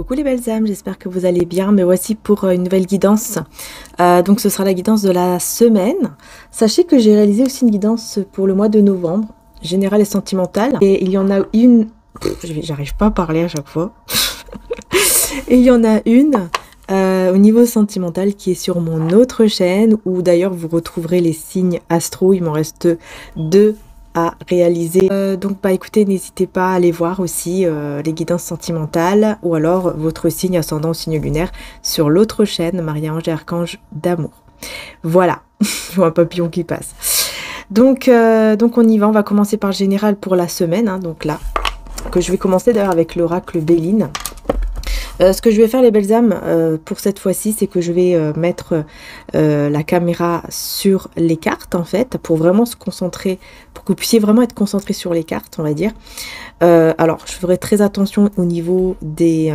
Coucou les belles âmes, j'espère que vous allez bien. Me voici pour une nouvelle guidance. Donc ce sera la guidance de la semaine. Sachez que j'ai réalisé aussi une guidance pour le mois de novembre, générale et sentimentale. Et il y en a une... J'arrive pas à parler à chaque fois. Et il y en a une au niveau sentimental qui est sur mon autre chaîne, où d'ailleurs vous retrouverez les signes astro. Il m'en reste deux à réaliser. Donc bah écoutez, n'hésitez pas à aller voir aussi les guidances sentimentales ou alors votre signe ascendant, signe lunaire sur l'autre chaîne, Marie-Ange et Archange d'amour. Voilà, je vois un papillon qui passe. Donc on y va, on va commencer par le général pour la semaine, hein, donc là, que je vais commencer d'ailleurs avec l'oracle Béline. Ce que je vais faire les belles âmes pour cette fois-ci, c'est que je vais mettre la caméra sur les cartes en fait, pour vraiment se concentrer, pour que vous puissiez vraiment être concentré sur les cartes, on va dire. Alors je ferai très attention au niveau des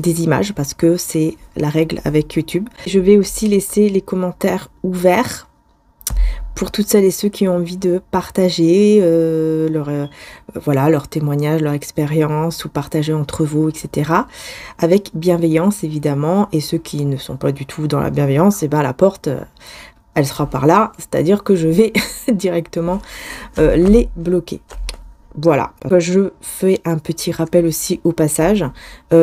images, parce que c'est la règle avec YouTube. Je vais aussi laisser les commentaires ouverts pour toutes celles et ceux qui ont envie de partager voilà, leur témoignage, leur expérience, ou partager entre vous, etc. Avec bienveillance, évidemment. Et ceux qui ne sont pas du tout dans la bienveillance, et ben la porte, elle sera par là. C'est-à-dire que je vais directement les bloquer. Voilà, je fais un petit rappel aussi au passage.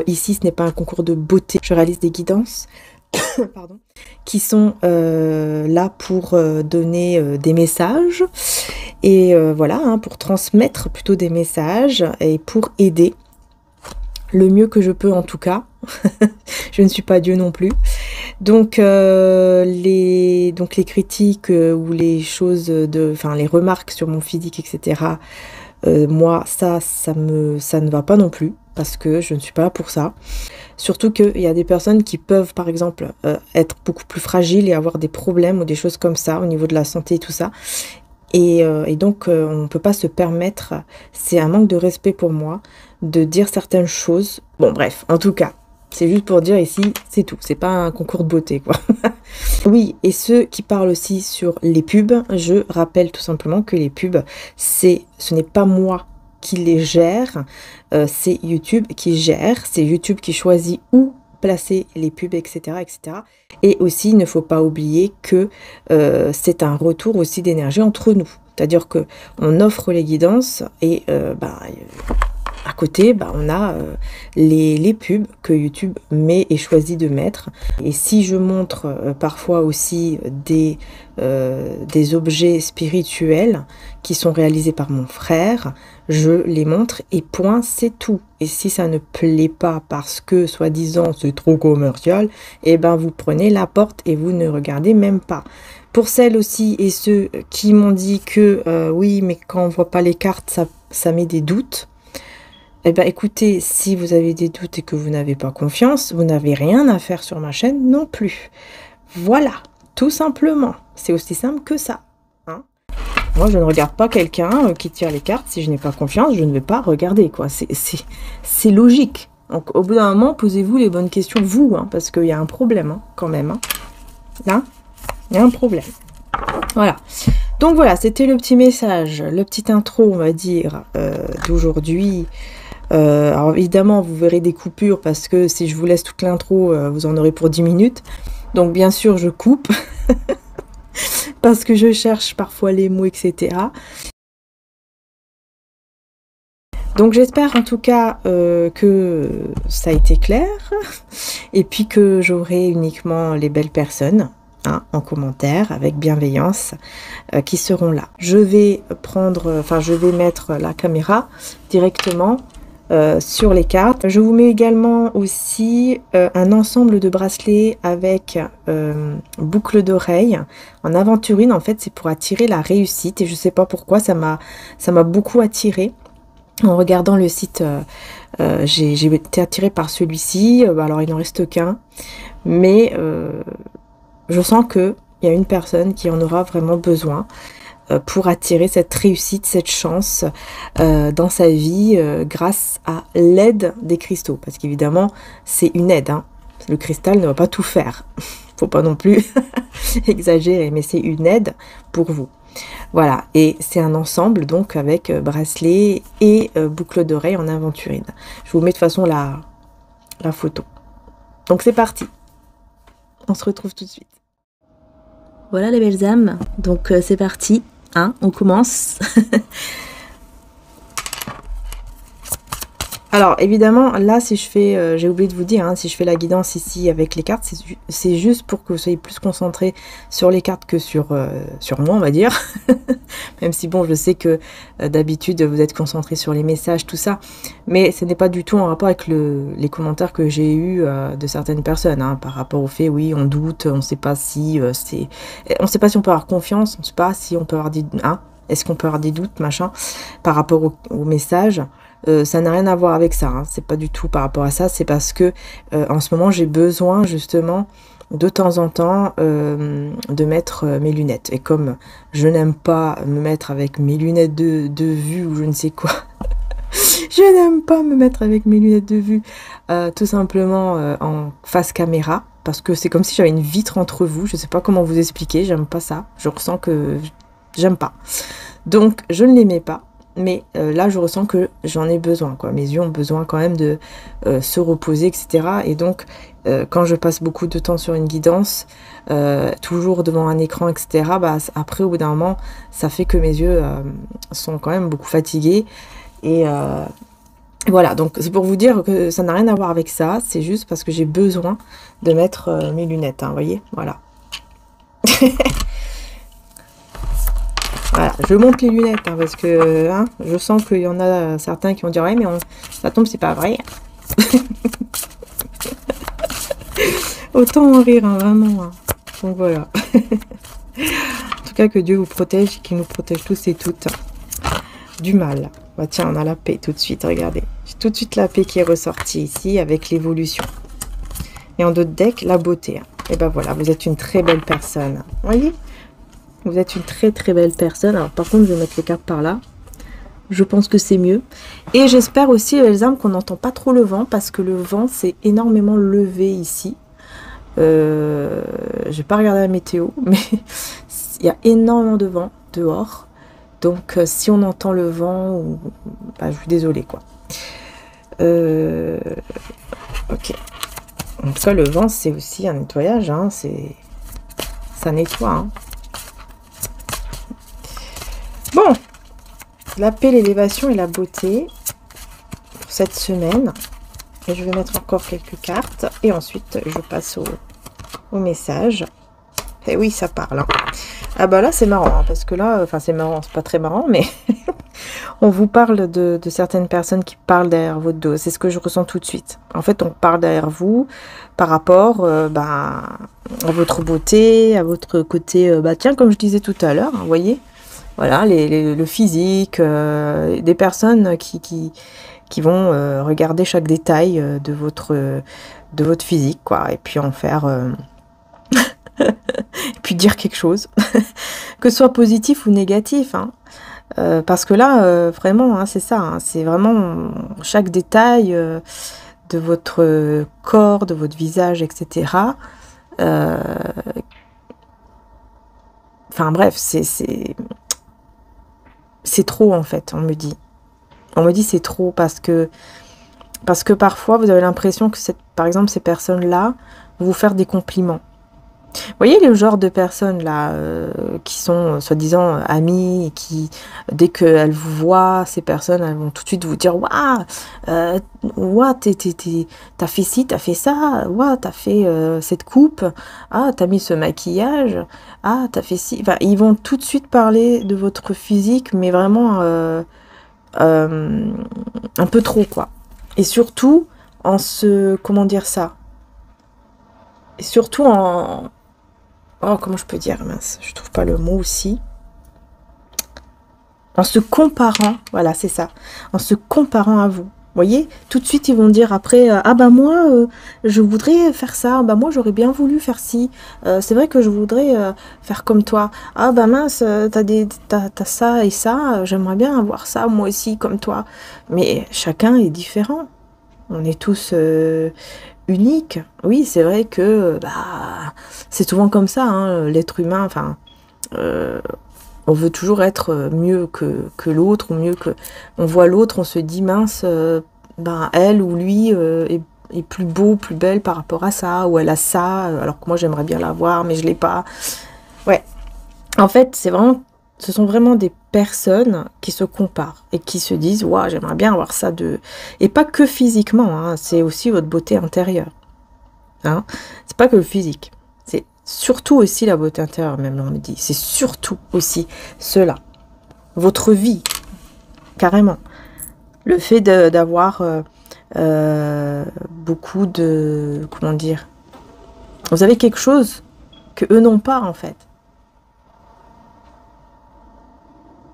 Ici, ce n'est pas un concours de beauté. Je réalise des guidances pardon, qui sont là pour donner des messages et voilà, hein, pour transmettre plutôt des messages et pour aider le mieux que je peux en tout cas. Je ne suis pas Dieu non plus. Donc les critiques ou les choses les remarques sur mon physique, etc. Moi, ça ne va pas non plus, parce que je ne suis pas là pour ça. Surtout qu'il y a des personnes qui peuvent, par exemple, être beaucoup plus fragiles et avoir des problèmes ou des choses comme ça au niveau de la santé et tout ça. Et donc, on ne peut pas se permettre, c'est un manque de respect pour moi, de dire certaines choses. Bon, bref, en tout cas, c'est juste pour dire ici, c'est tout. C'est pas un concours de beauté, quoi. Oui, et ceux qui parlent aussi sur les pubs, je rappelle tout simplement que les pubs, ce n'est pas moi qui les gère, c'est YouTube qui gère, c'est YouTube qui choisit où placer les pubs, etc., etc. Et aussi, il ne faut pas oublier que c'est un retour aussi d'énergie entre nous. C'est-à-dire que on offre les guidances et à côté, on a les pubs que YouTube met et choisit de mettre. Et si je montre parfois aussi des objets spirituels qui sont réalisés par mon frère, je les montre et point, c'est tout. Et si ça ne plaît pas parce que, soi-disant, c'est trop commercial, et ben vous prenez la porte et vous ne regardez même pas. Pour celles aussi et ceux qui m'ont dit que oui, mais quand on voit pas les cartes, ça met des doutes. Eh bien, écoutez, si vous avez des doutes et que vous n'avez pas confiance, vous n'avez rien à faire sur ma chaîne non plus. Voilà, tout simplement. C'est aussi simple que ça. Hein. Moi, je ne regarde pas quelqu'un qui tire les cartes. Si je n'ai pas confiance, je ne vais pas regarder, quoi. C'est logique. Donc, au bout d'un moment, posez-vous les bonnes questions, vous, hein, parce qu'il y a un problème, hein, quand même. Hein. Là, il y a un problème. Voilà. Donc, voilà, c'était le petit message, le petit intro, on va dire, d'aujourd'hui. Alors évidemment vous verrez des coupures, parce que si je vous laisse toute l'intro vous en aurez pour 10 minutes, donc bien sûr je coupe parce que je cherche parfois les mots, etc. Donc j'espère en tout cas que ça a été clair, et puis que j'aurai uniquement les belles personnes, hein, en commentaire avec bienveillance qui seront là. Je vais mettre la caméra directement sur les cartes. Je vous mets également aussi un ensemble de bracelets avec boucle d'oreille en aventurine. En fait, c'est pour attirer la réussite, et je sais pas pourquoi ça m'a beaucoup attiré. En regardant le site, j'ai été attirée par celui-ci. Alors il n'en reste qu'un, mais je sens que il y a une personne qui en aura vraiment besoin pour attirer cette réussite, cette chance dans sa vie grâce à l'aide des cristaux. Parce qu'évidemment, c'est une aide. Hein. Le cristal ne va pas tout faire. Faut pas non plus exagérer, mais c'est une aide pour vous. Voilà, et c'est un ensemble donc avec bracelet et boucle d'oreille en aventurine. Je vous mets de toute façon la photo. Donc c'est parti. On se retrouve tout de suite. Voilà les belles âmes, donc c'est parti, hein, on commence. Alors évidemment là si je fais, j'ai oublié de vous dire, hein, si je fais la guidance ici avec les cartes, c'est juste pour que vous soyez plus concentré sur les cartes que sur moi on va dire. Même si bon je sais que d'habitude vous êtes concentré sur les messages, tout ça. Mais ce n'est pas du tout en rapport avec les commentaires que j'ai eus de certaines personnes, hein, par rapport au fait oui on doute, on ne sait pas si on sait pas si on peut avoir confiance, on ne sait pas si on peut avoir des... Hein, est-ce qu'on peut avoir des doutes, machin, par rapport au message. Ça n'a rien à voir avec ça, hein. C'est pas du tout par rapport à ça, c'est parce que en ce moment j'ai besoin justement de temps en temps de mettre mes lunettes. Et comme je n'aime pas me mettre avec mes lunettes de vue ou je ne sais quoi, je n'aime pas me mettre avec mes lunettes de vue tout simplement en face caméra, parce que c'est comme si j'avais une vitre entre vous, je sais pas comment vous expliquer, j'aime pas ça, je ressens que j'aime pas. Donc je ne les mets pas. Mais là je ressens que j'en ai besoin, quoi. Mes yeux ont besoin quand même de se reposer, etc. Et donc quand je passe beaucoup de temps sur une guidance, toujours devant un écran, etc., bah, après au bout d'un moment ça fait que mes yeux sont quand même beaucoup fatigués. Et voilà, donc c'est pour vous dire que ça n'a rien à voir avec ça, c'est juste parce que j'ai besoin de mettre mes lunettes, hein, vous voyez, voilà. Voilà, je monte les lunettes, hein, parce que hein, je sens qu'il y en a certains qui vont dire « Ouais, mais ça tombe, c'est pas vrai. » Autant en rire, hein, vraiment. Hein. Donc voilà. En tout cas, que Dieu vous protège, qu'il nous protège tous et toutes du mal. Bah, tiens, on a la paix tout de suite, regardez. J'ai tout de suite la paix qui est ressortie ici avec l'évolution. Et en d'autres decks, la beauté. Hein. Et ben voilà, vous êtes une très belle personne. Vous voyez ? Vous êtes une très très belle personne. Alors par contre, je vais mettre les cartes par là. Je pense que c'est mieux. Et j'espère aussi, les âmes, qu'on n'entend pas trop le vent, parce que le vent s'est énormément levé ici. Je vais pas regarder la météo, mais il y a énormément de vent dehors. Donc si on entend le vent, bah, je suis désolée, quoi. Ok. En tout cas, le vent, c'est aussi un nettoyage. Hein, ça nettoie. Hein. Bon, la paix, l'élévation et la beauté pour cette semaine. Et je vais mettre encore quelques cartes. Et ensuite, je passe au message. Et oui, ça parle. Hein. Ah bah là, c'est marrant. Hein, parce que là, enfin c'est marrant, c'est pas très marrant, mais on vous parle de certaines personnes qui parlent derrière votre dos. C'est ce que je ressens tout de suite. En fait, on parle derrière vous par rapport bah, à votre beauté, à votre côté... bah tiens, comme je disais tout à l'heure, hein, vous voyez. Voilà, le physique, des personnes qui vont regarder chaque détail de votre physique, quoi, et puis en faire... et puis dire quelque chose, que ce soit positif ou négatif, hein. Parce que là, vraiment, hein, c'est ça, hein, c'est vraiment chaque détail de votre corps, de votre visage, etc. Enfin bref, c'est trop en fait, on me dit. On me dit c'est trop parce que parfois vous avez l'impression que par exemple ces personnes-là vont vous faire des compliments. Vous voyez le genre de personnes là qui sont soi-disant amies et qui, dès qu'elles vous voient, ces personnes, elles vont tout de suite vous dire waouh, t'as fait ci, t'as fait ça, waouh, t'as fait cette coupe, ah, t'as mis ce maquillage, ah, t'as fait ci. Enfin, ils vont tout de suite parler de votre physique, mais vraiment un peu trop, quoi. Et surtout en comment dire ça? Et surtout en... Oh, comment je peux dire, mince, je trouve pas le mot aussi. En se comparant, voilà, c'est ça. En se comparant à vous. Vous voyez, tout de suite, ils vont dire après, ah bah moi, je voudrais faire ça. Bah moi, j'aurais bien voulu faire ci. C'est vrai que je voudrais faire comme toi. Ah bah mince, t'as ça et ça. J'aimerais bien avoir ça, moi aussi, comme toi. Mais chacun est différent. On est tous... unique. Oui, c'est vrai que bah, c'est souvent comme ça, hein, l'être humain, enfin, on veut toujours être mieux que l'autre, ou mieux que... On voit l'autre, on se dit, mince, ben, elle ou lui est plus beau, plus belle par rapport à ça, ou elle a ça, alors que moi j'aimerais bien l'avoir, mais je l'ai pas. Ouais. En fait, ce sont vraiment des personnes qui se comparent et qui se disent, waouh, j'aimerais bien avoir ça de. Et pas que physiquement, hein, c'est aussi votre beauté intérieure. Hein. C'est pas que le physique, c'est surtout aussi la beauté intérieure, même on me dit. C'est surtout aussi cela. Votre vie, carrément. Le fait d'avoir beaucoup de... Comment dire? Vous avez quelque chose que eux n'ont pas, en fait.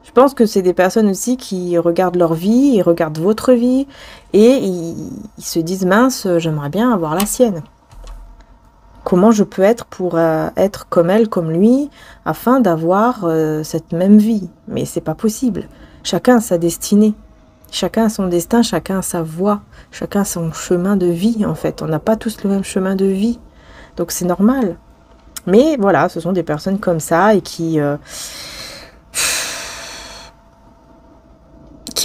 Je pense que c'est des personnes aussi qui regardent leur vie, ils regardent votre vie, et ils se disent, mince, j'aimerais bien avoir la sienne. Comment je peux être pour être comme elle, comme lui, afin d'avoir cette même vie? Mais c'est pas possible. Chacun a sa destinée. Chacun a son destin, chacun a sa voie, chacun a son chemin de vie, en fait. On n'a pas tous le même chemin de vie. Donc c'est normal. Mais voilà, ce sont des personnes comme ça et qui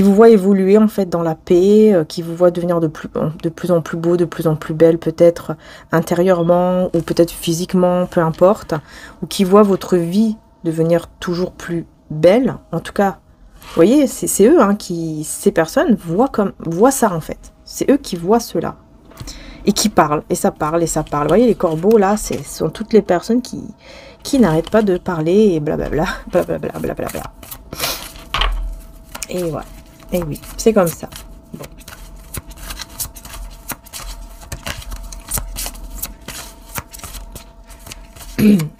vous voient évoluer, en fait, dans la paix, qui vous voient devenir de plus en plus beau, de plus en plus belle, peut-être intérieurement ou peut-être physiquement, peu importe. Ou qui voient votre vie devenir toujours plus belle, en tout cas. Vous voyez, c'est eux, hein, ces personnes voient ça, en fait. C'est eux qui voient cela. Et qui parlent, et ça parle, et ça parle. Vous voyez, les corbeaux, là, ce sont toutes les personnes qui n'arrêtent pas de parler, et blablabla, blablabla, blablabla. Et voilà. Et oui, c'est comme ça. Bon.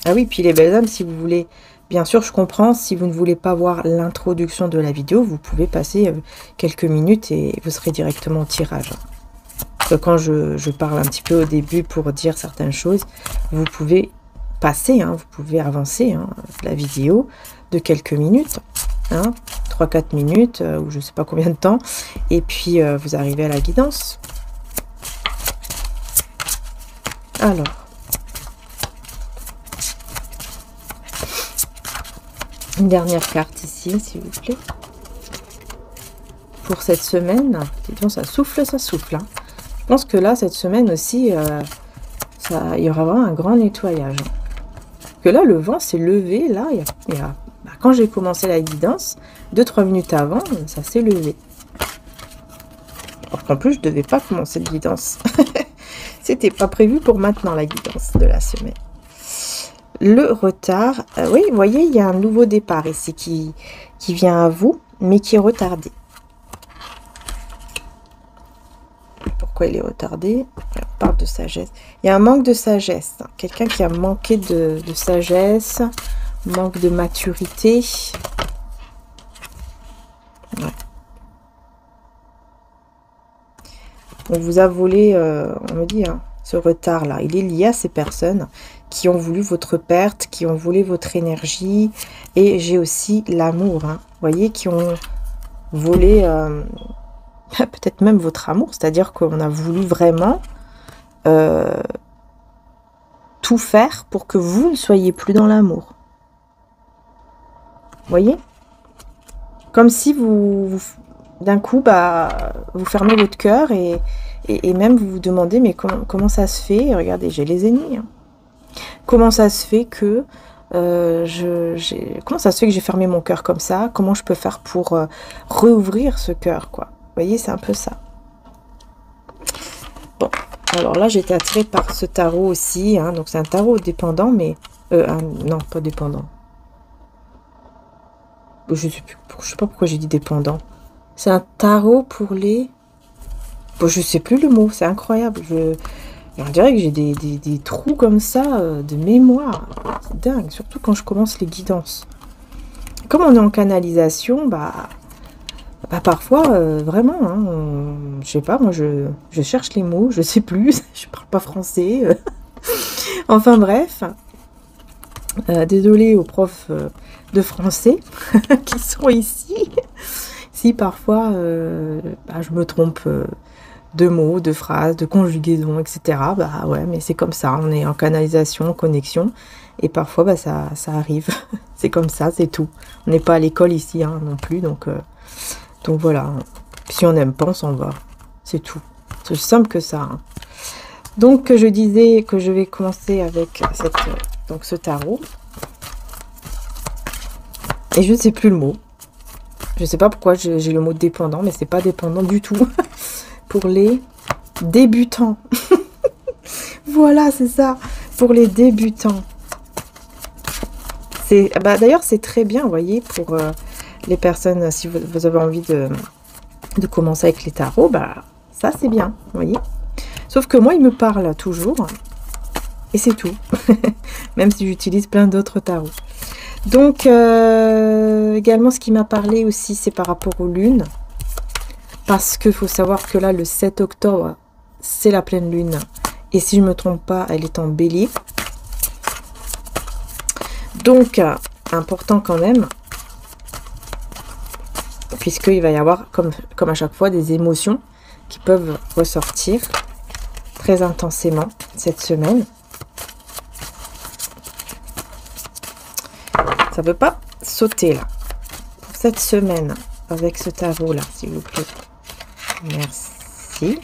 Ah oui, puis les belles âmes, si vous voulez... Bien sûr, je comprends, si vous ne voulez pas voir l'introduction de la vidéo, vous pouvez passer quelques minutes et vous serez directement au tirage. Quand je parle un petit peu au début pour dire certaines choses, vous pouvez passer, hein, vous pouvez avancer la vidéo de quelques minutes, 3-4 minutes, ou je ne sais pas combien de temps, et puis vous arrivez à la guidance. Alors. Une dernière carte ici, s'il vous plaît. Pour cette semaine, disons, ça souffle, ça souffle. Hein. Je pense que là, cette semaine aussi, il y aura vraiment un grand nettoyage. Que là, le vent s'est levé. Là, quand j'ai commencé la guidance, 2-3 minutes avant, ça s'est levé. Alors qu'en plus, je ne devais pas commencer de guidance. C'était pas prévu pour maintenant, la guidance de la semaine. Le retard, oui, vous voyez, il y a un nouveau départ ici qui vient à vous, mais qui est retardé. Pourquoi il est retardé? On parle de sagesse. Il y a un manque de sagesse. Quelqu'un qui a manqué de sagesse, manque de maturité. Ouais. On vous a volé, on me dit, ce retard-là. Il est lié à ces personnes qui ont voulu votre perte, qui ont volé votre énergie. Et j'ai aussi l'amour, vous voyez, qui ont volé peut-être même votre amour. C'est-à-dire qu'on a voulu vraiment tout faire pour que vous ne soyez plus dans l'amour. Vous voyez? Comme si d'un coup, vous fermez votre cœur et même vous vous demandez, mais comment ça se fait? Et regardez, j'ai les ennemis. Comment ça se fait que comment ça se fait que j'ai fermé mon cœur comme ça? Comment je peux faire pour réouvrir ce cœur, quoi? Vous voyez, c'est un peu ça. Bon, alors là, j'ai été attirée par ce tarot aussi. Donc, c'est un tarot dépendant, mais... non, pas dépendant. Je sais pas pourquoi j'ai dit dépendant. C'est un tarot pour les... Bon, je sais plus le mot, c'est incroyable. On dirait que j'ai des trous comme ça de mémoire. C'est dingue, surtout quand je commence les guidances. Comme on est en canalisation, parfois, vraiment, je sais pas, moi je cherche les mots, je sais plus, je parle pas français. Enfin bref, désolée aux profs de français qui sont ici. Si parfois je me trompe de mots, de phrases, de conjugaisons, etc. Ouais, mais c'est comme ça, on est en canalisation, en connexion, et parfois ça arrive. C'est comme ça, c'est tout. On n'est pas à l'école ici non plus, donc voilà. Si on n'aime pas, on s'en va. C'est tout. C'est aussi simple que ça. Hein. Donc, je disais que je vais commencer avec ce tarot. Et je ne sais plus le mot. Je ne sais pas pourquoi j'ai le mot dépendant, mais c'est pas dépendant du tout. Pour les débutants. Voilà, c'est ça. Pour les débutants. D'ailleurs, c'est très bien, vous voyez, pour les personnes, si vous avez envie de commencer avec les tarots, ça c'est bien, vous voyez. Sauf que moi, il me parle toujours. Et c'est tout. Même si j'utilise plein d'autres tarots. Donc, également, ce qui m'a parlé aussi, c'est par rapport aux lunes. Parce qu'il faut savoir que là, le 7 octobre, c'est la pleine lune. Et si je ne me trompe pas, elle est en bélier. Donc, important quand même. Puisqu'il va y avoir, comme à chaque fois, des émotions qui peuvent ressortir très intensément cette semaine. Ça ne veut pas sauter là. Pour cette semaine, avec ce tarot là, s'il vous plaît. Merci.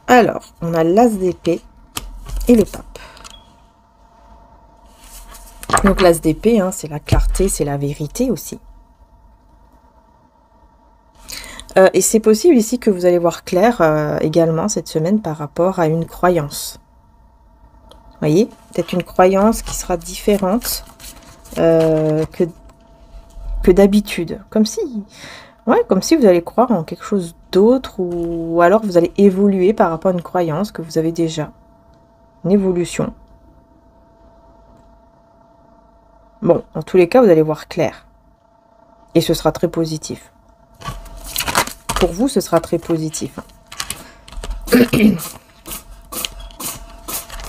Alors, on a l'as d'épée et le pape. Donc l'as d'épée, hein, c'est la clarté, c'est la vérité aussi. Et c'est possible ici que vous allez voir clair également cette semaine par rapport à une croyance. Vous voyez, peut-être une croyance qui sera différente que d'habitude. Comme si vous allez croire en quelque chose d'autre ou alors vous allez évoluer par rapport à une croyance que vous avez déjà. Une évolution. Bon, en tous les cas, vous allez voir clair. Et ce sera très positif. Pour vous, ce sera très positif.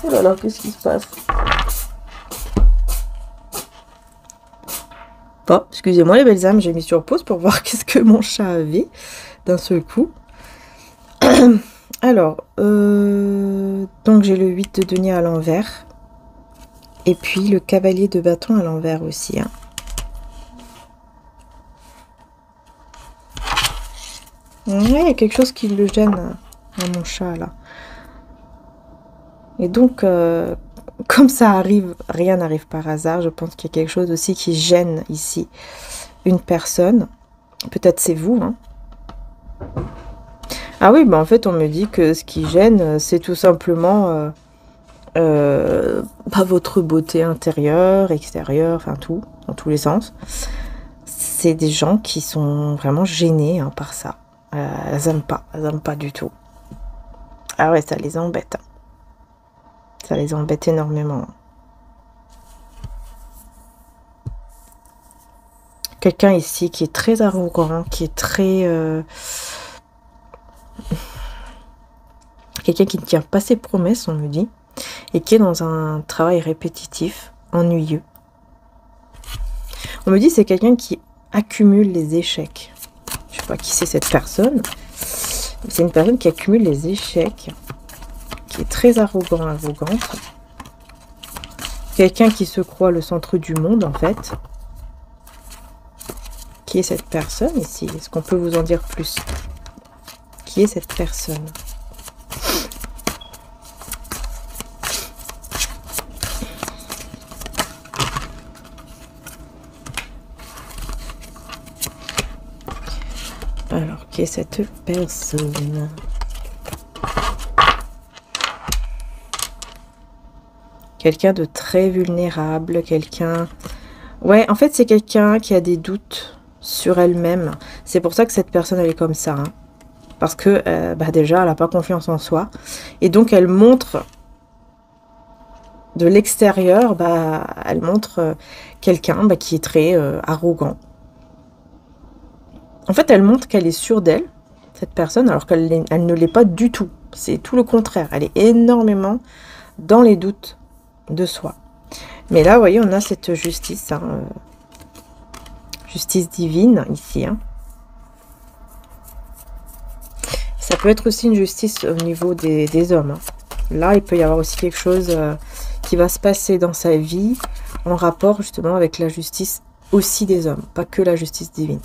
Oh là là, qu'est-ce qui se passe? Bon, excusez-moi les belles âmes, j'ai mis sur pause pour voir qu'est-ce que mon chat avait d'un seul coup. Alors, donc j'ai le 8 de denier à l'envers. Et puis le cavalier de bâton à l'envers aussi. Hein. Ouais, il y a quelque chose qui le gêne à mon chat là. Et donc, comme ça arrive, rien n'arrive par hasard. Je pense qu'il y a quelque chose aussi qui gêne ici une personne. Peut-être c'est vous. Hein. Ah oui, en fait, on me dit que ce qui gêne, c'est tout simplement votre beauté intérieure, extérieure, enfin tout, dans tous les sens. C'est des gens qui sont vraiment gênés par ça. Elles n'aiment pas du tout. Ah ouais, ça les embête. Hein. Ça les embête énormément. Quelqu'un ici qui est très arrogant, qui est très... quelqu'un qui ne tient pas ses promesses, on me dit, et qui est dans un travail répétitif, ennuyeux. On me dit c'est quelqu'un qui accumule les échecs. Je ne sais pas qui c'est cette personne. C'est une personne qui accumule les échecs, qui est très arrogante. Quelqu'un qui se croit le centre du monde, en fait. Qui est cette personne ici? Est-ce qu'on peut vous en dire plus? Qui est cette personne? Alors, qui est cette personne? Quelqu'un de très vulnérable, quelqu'un... Ouais, en fait, c'est quelqu'un qui a des doutes sur elle-même. C'est pour ça que cette personne, elle est comme ça. Hein. Parce que, déjà, elle n'a pas confiance en soi. Et donc, elle montre... De l'extérieur, elle montre quelqu'un qui est très arrogant. En fait, elle montre qu'elle est sûre d'elle, cette personne, alors qu'elle ne l'est pas du tout. C'est tout le contraire. Elle est énormément dans les doutes de soi. Mais là, vous voyez, on a cette justice, hein, justice divine, ici. Hein. Ça peut être aussi une justice au niveau des hommes. Hein. Là, il peut y avoir aussi quelque chose qui va se passer dans sa vie en rapport, justement, avec la justice aussi des hommes, pas que la justice divine.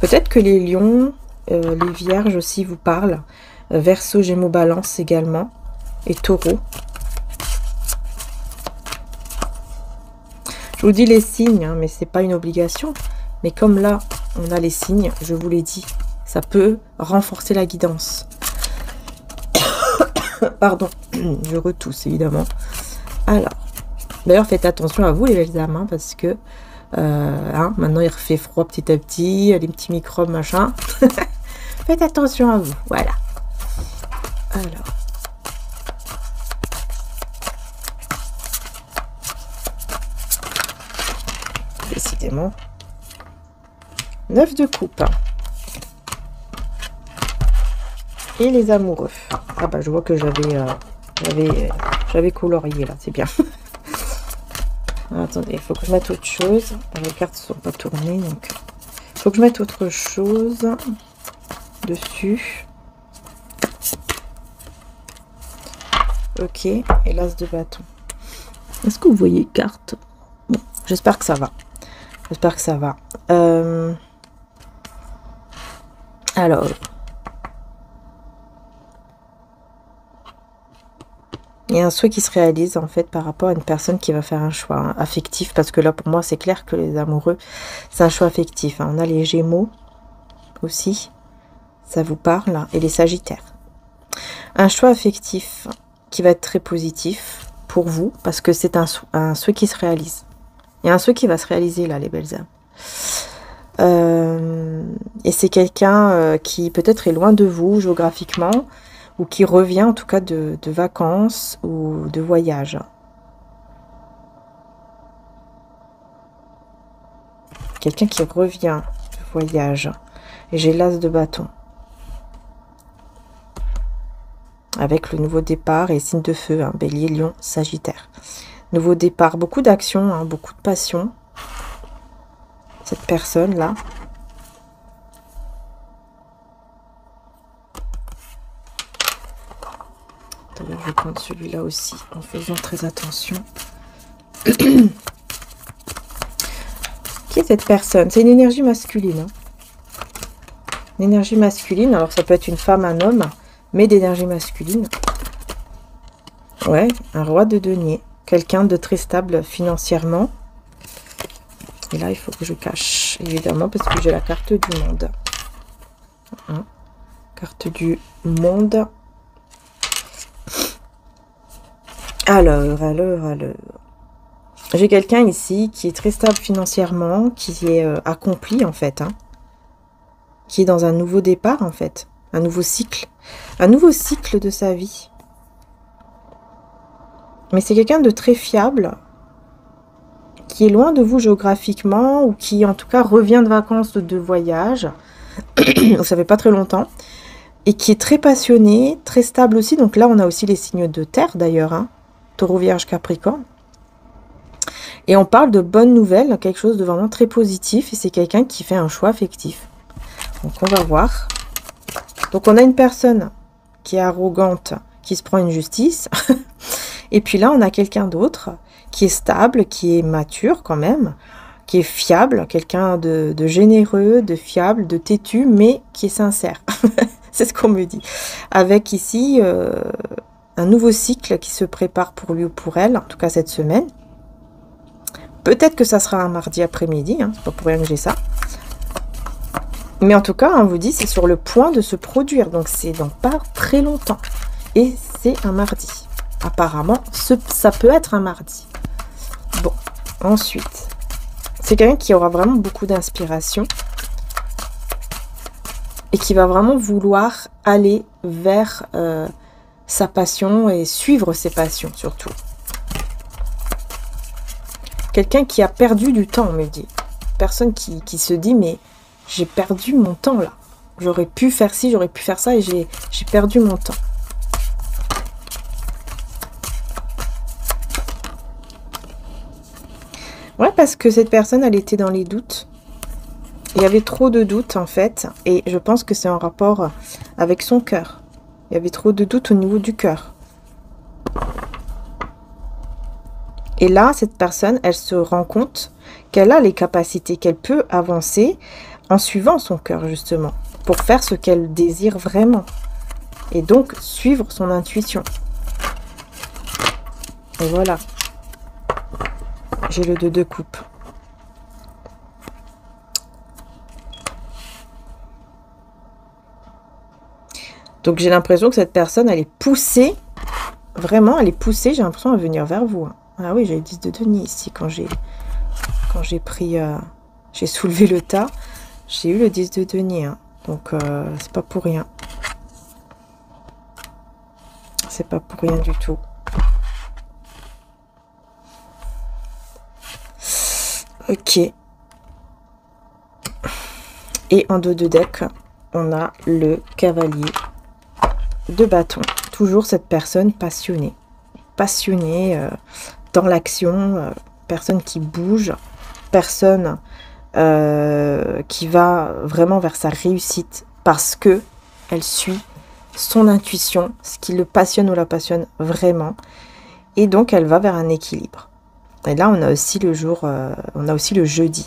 Peut-être que les lions, les vierges aussi vous parlent. Verseau, Gémeaux, Balance également. Et Taureau. Je vous dis les signes, hein, mais c'est pas une obligation. Mais comme là, on a les signes, je vous l'ai dit, ça peut renforcer la guidance. Pardon, je retousse évidemment. Alors, d'ailleurs, faites attention à vous les belles âmes, hein, parce que maintenant il refait froid petit à petit, les petits microbes, machin. Faites attention à vous, voilà. Alors. Décidément. 9 de coupe. Et les amoureux. Ah bah je vois que j'avais colorié là, c'est bien. Attendez, il faut que je mette autre chose. Les cartes ne sont pas tournées, donc il faut que je mette autre chose dessus. Ok, et l'as de bâton. Est-ce que vous voyez carte? Bon, j'espère que ça va. J'espère que ça va. Alors, il y a un souhait qui se réalise en fait par rapport à une personne qui va faire un choix affectif, parce que là pour moi c'est clair que les amoureux c'est un choix affectif. On a les Gémeaux aussi, ça vous parle, et les Sagittaires. Un choix affectif qui va être très positif pour vous parce que c'est un souhait qui se réalise. Il y a un souhait qui va se réaliser là, les belles âmes. Et c'est quelqu'un qui peut-être est loin de vous géographiquement, ou qui revient en tout cas de vacances ou de voyage. Quelqu'un qui revient de voyage. Et j'ai l'as de bâton. Avec le nouveau départ et signe de feu, hein, Bélier, Lion, Sagittaire. Nouveau départ, beaucoup d'action, hein, beaucoup de passion. Cette personne-là. Attendez, je vais prendre celui-là aussi, en faisant très attention. Qui est cette personne? C'est une énergie masculine. Hein. Une énergie masculine, alors ça peut être une femme, un homme, mais d'énergie masculine. Ouais, un roi de denier. Quelqu'un de très stable financièrement. Et là, il faut que je cache, évidemment, parce que j'ai la carte du monde. Hein, carte du monde. Alors. J'ai quelqu'un ici qui est très stable financièrement, qui est accompli, en fait. Hein, qui est dans un nouveau départ, en fait. Un nouveau cycle. Un nouveau cycle de sa vie. Mais c'est quelqu'un de très fiable, qui est loin de vous géographiquement, ou qui en tout cas revient de vacances de voyage, ça fait pas très longtemps, et qui est très passionné, très stable aussi. Donc là on a aussi les signes de terre d'ailleurs, hein, Taureau, Vierge, Capricorne. Et on parle de bonnes nouvelles, quelque chose de vraiment très positif, et c'est quelqu'un qui fait un choix affectif. Donc on va voir. Donc on a une personne qui est arrogante, qui se prend une justice. Et puis là, on a quelqu'un d'autre qui est stable, qui est mature quand même, qui est fiable, quelqu'un de généreux, de fiable, de têtu, mais qui est sincère. C'est ce qu'on me dit. Avec ici un nouveau cycle qui se prépare pour lui ou pour elle, en tout cas cette semaine. Peut-être que ça sera un mardi après-midi, hein, c'est pas pour rien que j'ai ça. Mais en tout cas, on vous dit, c'est sur le point de se produire, donc c'est dans pas très longtemps. Et c'est un mardi. Apparemment, ça peut être un mardi. Bon, ensuite, c'est quelqu'un qui aura vraiment beaucoup d'inspiration et qui va vraiment vouloir aller vers sa passion et suivre ses passions surtout. Quelqu'un qui a perdu du temps, on me dit. Personne qui se dit, mais j'ai perdu mon temps là. J'aurais pu faire ci, j'aurais pu faire ça et j'ai perdu mon temps. Ouais, parce que cette personne, elle était dans les doutes. Il y avait trop de doutes, en fait. Et je pense que c'est en rapport avec son cœur. Il y avait trop de doutes au niveau du cœur. Et là, cette personne, elle se rend compte qu'elle a les capacités, qu'elle peut avancer en suivant son cœur, justement, pour faire ce qu'elle désire vraiment. Et donc, suivre son intuition. Et voilà. J'ai le 2 de coupe. Donc, j'ai l'impression que cette personne, elle est poussée. Vraiment, elle est poussée, j'ai l'impression, à venir vers vous. Hein. Ah oui, j'ai le 10 de denier ici quand j'ai pris... j'ai soulevé le tas. J'ai eu le 10 de denier. Hein. Donc, c'est pas pour rien. C'est pas pour rien du tout. Ok. Et en dos de deck, on a le cavalier de bâton. Toujours cette personne passionnée. Passionnée dans l'action. Personne qui bouge. Personne qui va vraiment vers sa réussite parce que elle suit son intuition, ce qui le passionne ou la passionne vraiment. Et donc, elle va vers un équilibre. Et là, on a aussi le jour, on a aussi le jeudi.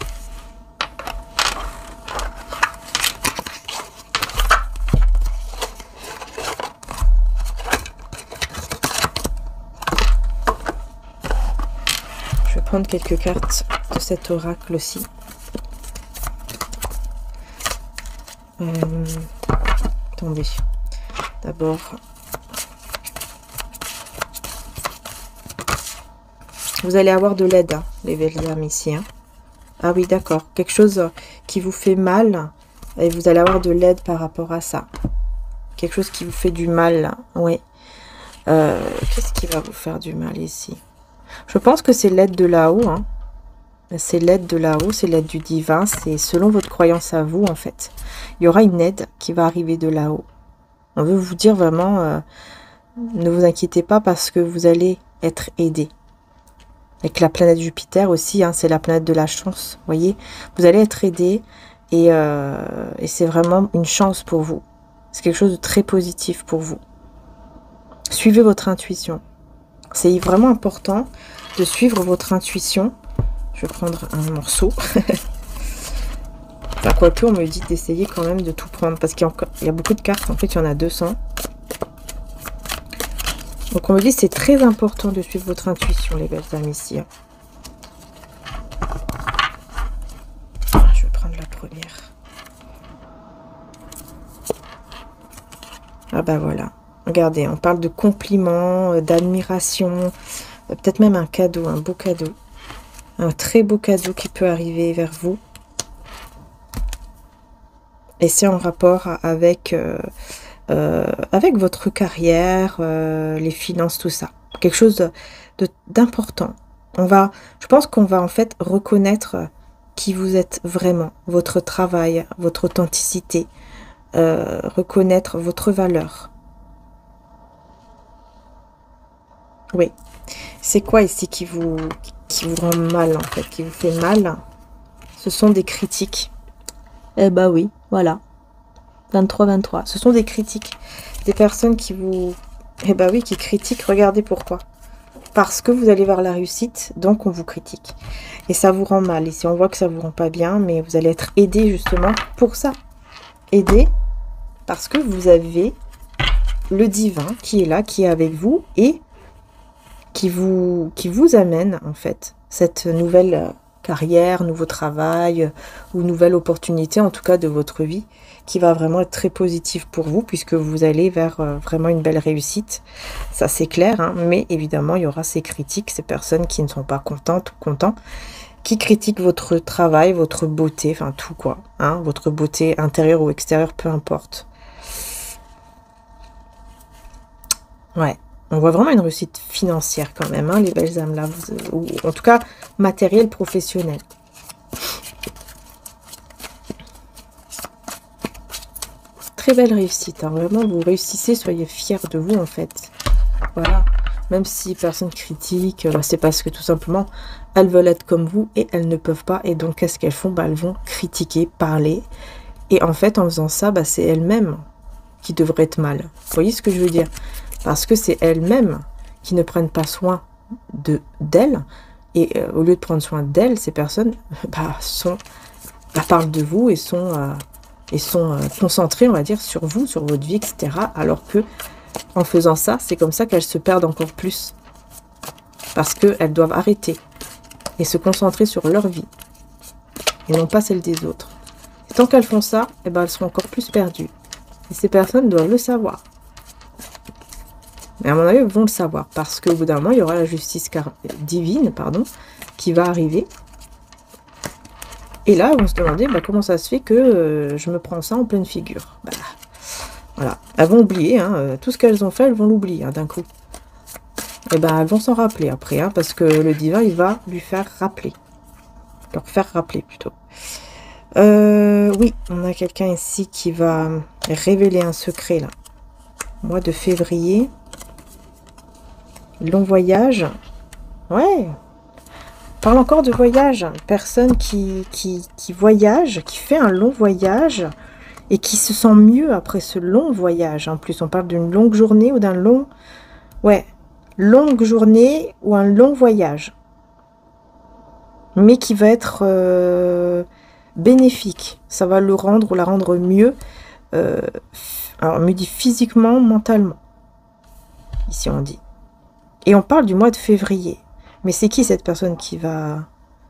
Je vais prendre quelques cartes de cet oracle aussi. Attendez. D'abord, vous allez avoir de l'aide, hein, les belles âmes ici. Hein. Ah oui, d'accord. Quelque chose qui vous fait mal et vous allez avoir de l'aide par rapport à ça. Quelque chose qui vous fait du mal. Oui. Qu'est-ce qui va vous faire du mal ici? Je pense que c'est l'aide de là-haut. Hein. C'est l'aide de là-haut, c'est l'aide du divin. C'est selon votre croyance à vous, en fait. Il y aura une aide qui va arriver de là-haut. On veut vous dire vraiment, ne vous inquiétez pas parce que vous allez être aidé. Avec la planète Jupiter aussi, hein, c'est la planète de la chance, voyez. Vous allez être aidé et c'est vraiment une chance pour vous. C'est quelque chose de très positif pour vous. Suivez votre intuition. C'est vraiment important de suivre votre intuition. Je vais prendre un morceau. Enfin, quoique, on me dit d'essayer quand même de tout prendre. Parce qu'il y a beaucoup de cartes. En fait, il y en a 200. Donc, on me dit que c'est très important de suivre votre intuition, les belles amies, ici. Je vais prendre la première. Ah bah voilà. Regardez, on parle de compliments, d'admiration. Peut-être même un cadeau, un beau cadeau. Un très beau cadeau qui peut arriver vers vous. Et c'est en rapport avec, avec votre carrière, les finances, tout ça. Quelque chose d'important. Je pense qu'on va en fait reconnaître qui vous êtes vraiment, votre travail, votre authenticité, reconnaître votre valeur. Oui. C'est quoi ici qui vous rend mal, en fait, qui vous fait mal? Ce sont des critiques. Eh bah oui, voilà. 23-23. Ce sont des critiques. Des personnes qui vous... Eh bah oui, qui critiquent. Regardez pourquoi. Parce que vous allez vers la réussite, donc on vous critique. Et ça vous rend mal. Ici, on voit que ça vous rend pas bien, mais vous allez être aidé justement pour ça. Aidé parce que vous avez le divin qui est là, qui est avec vous et qui vous amène, en fait, cette nouvelle carrière, nouveau travail ou nouvelle opportunité, en tout cas de votre vie, qui va vraiment être très positive pour vous, puisque vous allez vers vraiment une belle réussite. Ça, c'est clair, hein, mais évidemment, il y aura ces critiques, ces personnes qui ne sont pas contentes ou contents, qui critiquent votre travail, votre beauté, enfin tout quoi, hein, votre beauté intérieure ou extérieure, peu importe. Ouais. On voit vraiment une réussite financière quand même, hein, les belles âmes là, ou en tout cas matériel, professionnel. Très belle réussite, hein, vraiment vous réussissez, soyez fiers de vous en fait. Voilà, même si personne critique, c'est parce que tout simplement elles veulent être comme vous et elles ne peuvent pas. Et donc qu'est-ce qu'elles font? Elles vont critiquer, parler. Et en fait en faisant ça, c'est elles-mêmes qui devraient être mal. Vous voyez ce que je veux dire? Parce que c'est elles-mêmes qui ne prennent pas soin d'elles. Et au lieu de prendre soin d'elles, ces personnes sont parlent de vous et sont concentrées, on va dire, sur vous, sur votre vie, etc. Alors que en faisant ça, c'est comme ça qu'elles se perdent encore plus. Parce qu'elles doivent arrêter et se concentrer sur leur vie et non pas celle des autres. Et tant qu'elles font ça, eh ben, elles seront encore plus perdues. Et ces personnes doivent le savoir. Mais à mon avis, elles vont le savoir. Parce qu'au bout d'un moment, il y aura la justice divine, qui va arriver. Et là, elles vont se demander comment ça se fait que je me prends ça en pleine figure. Voilà. Elles vont oublier. Tout ce qu'elles ont fait, elles vont l'oublier d'un coup. Et elles vont s'en rappeler après. Parce que le divin, il va lui faire rappeler. Leur faire rappeler plutôt. Oui, on a quelqu'un ici qui va révéler un secret là. Mois de février. Long voyage. Ouais. Parle encore de voyage. Une personne qui voyage, qui fait un long voyage et qui se sent mieux après ce long voyage. En plus, on parle d'une longue journée ou d'un long... Ouais, longue journée ou un long voyage. Mais qui va être bénéfique. Ça va le rendre ou la rendre mieux. Alors, on me dit physiquement, mentalement. Ici, on dit. Et on parle du mois de février. Mais c'est qui cette personne qui va...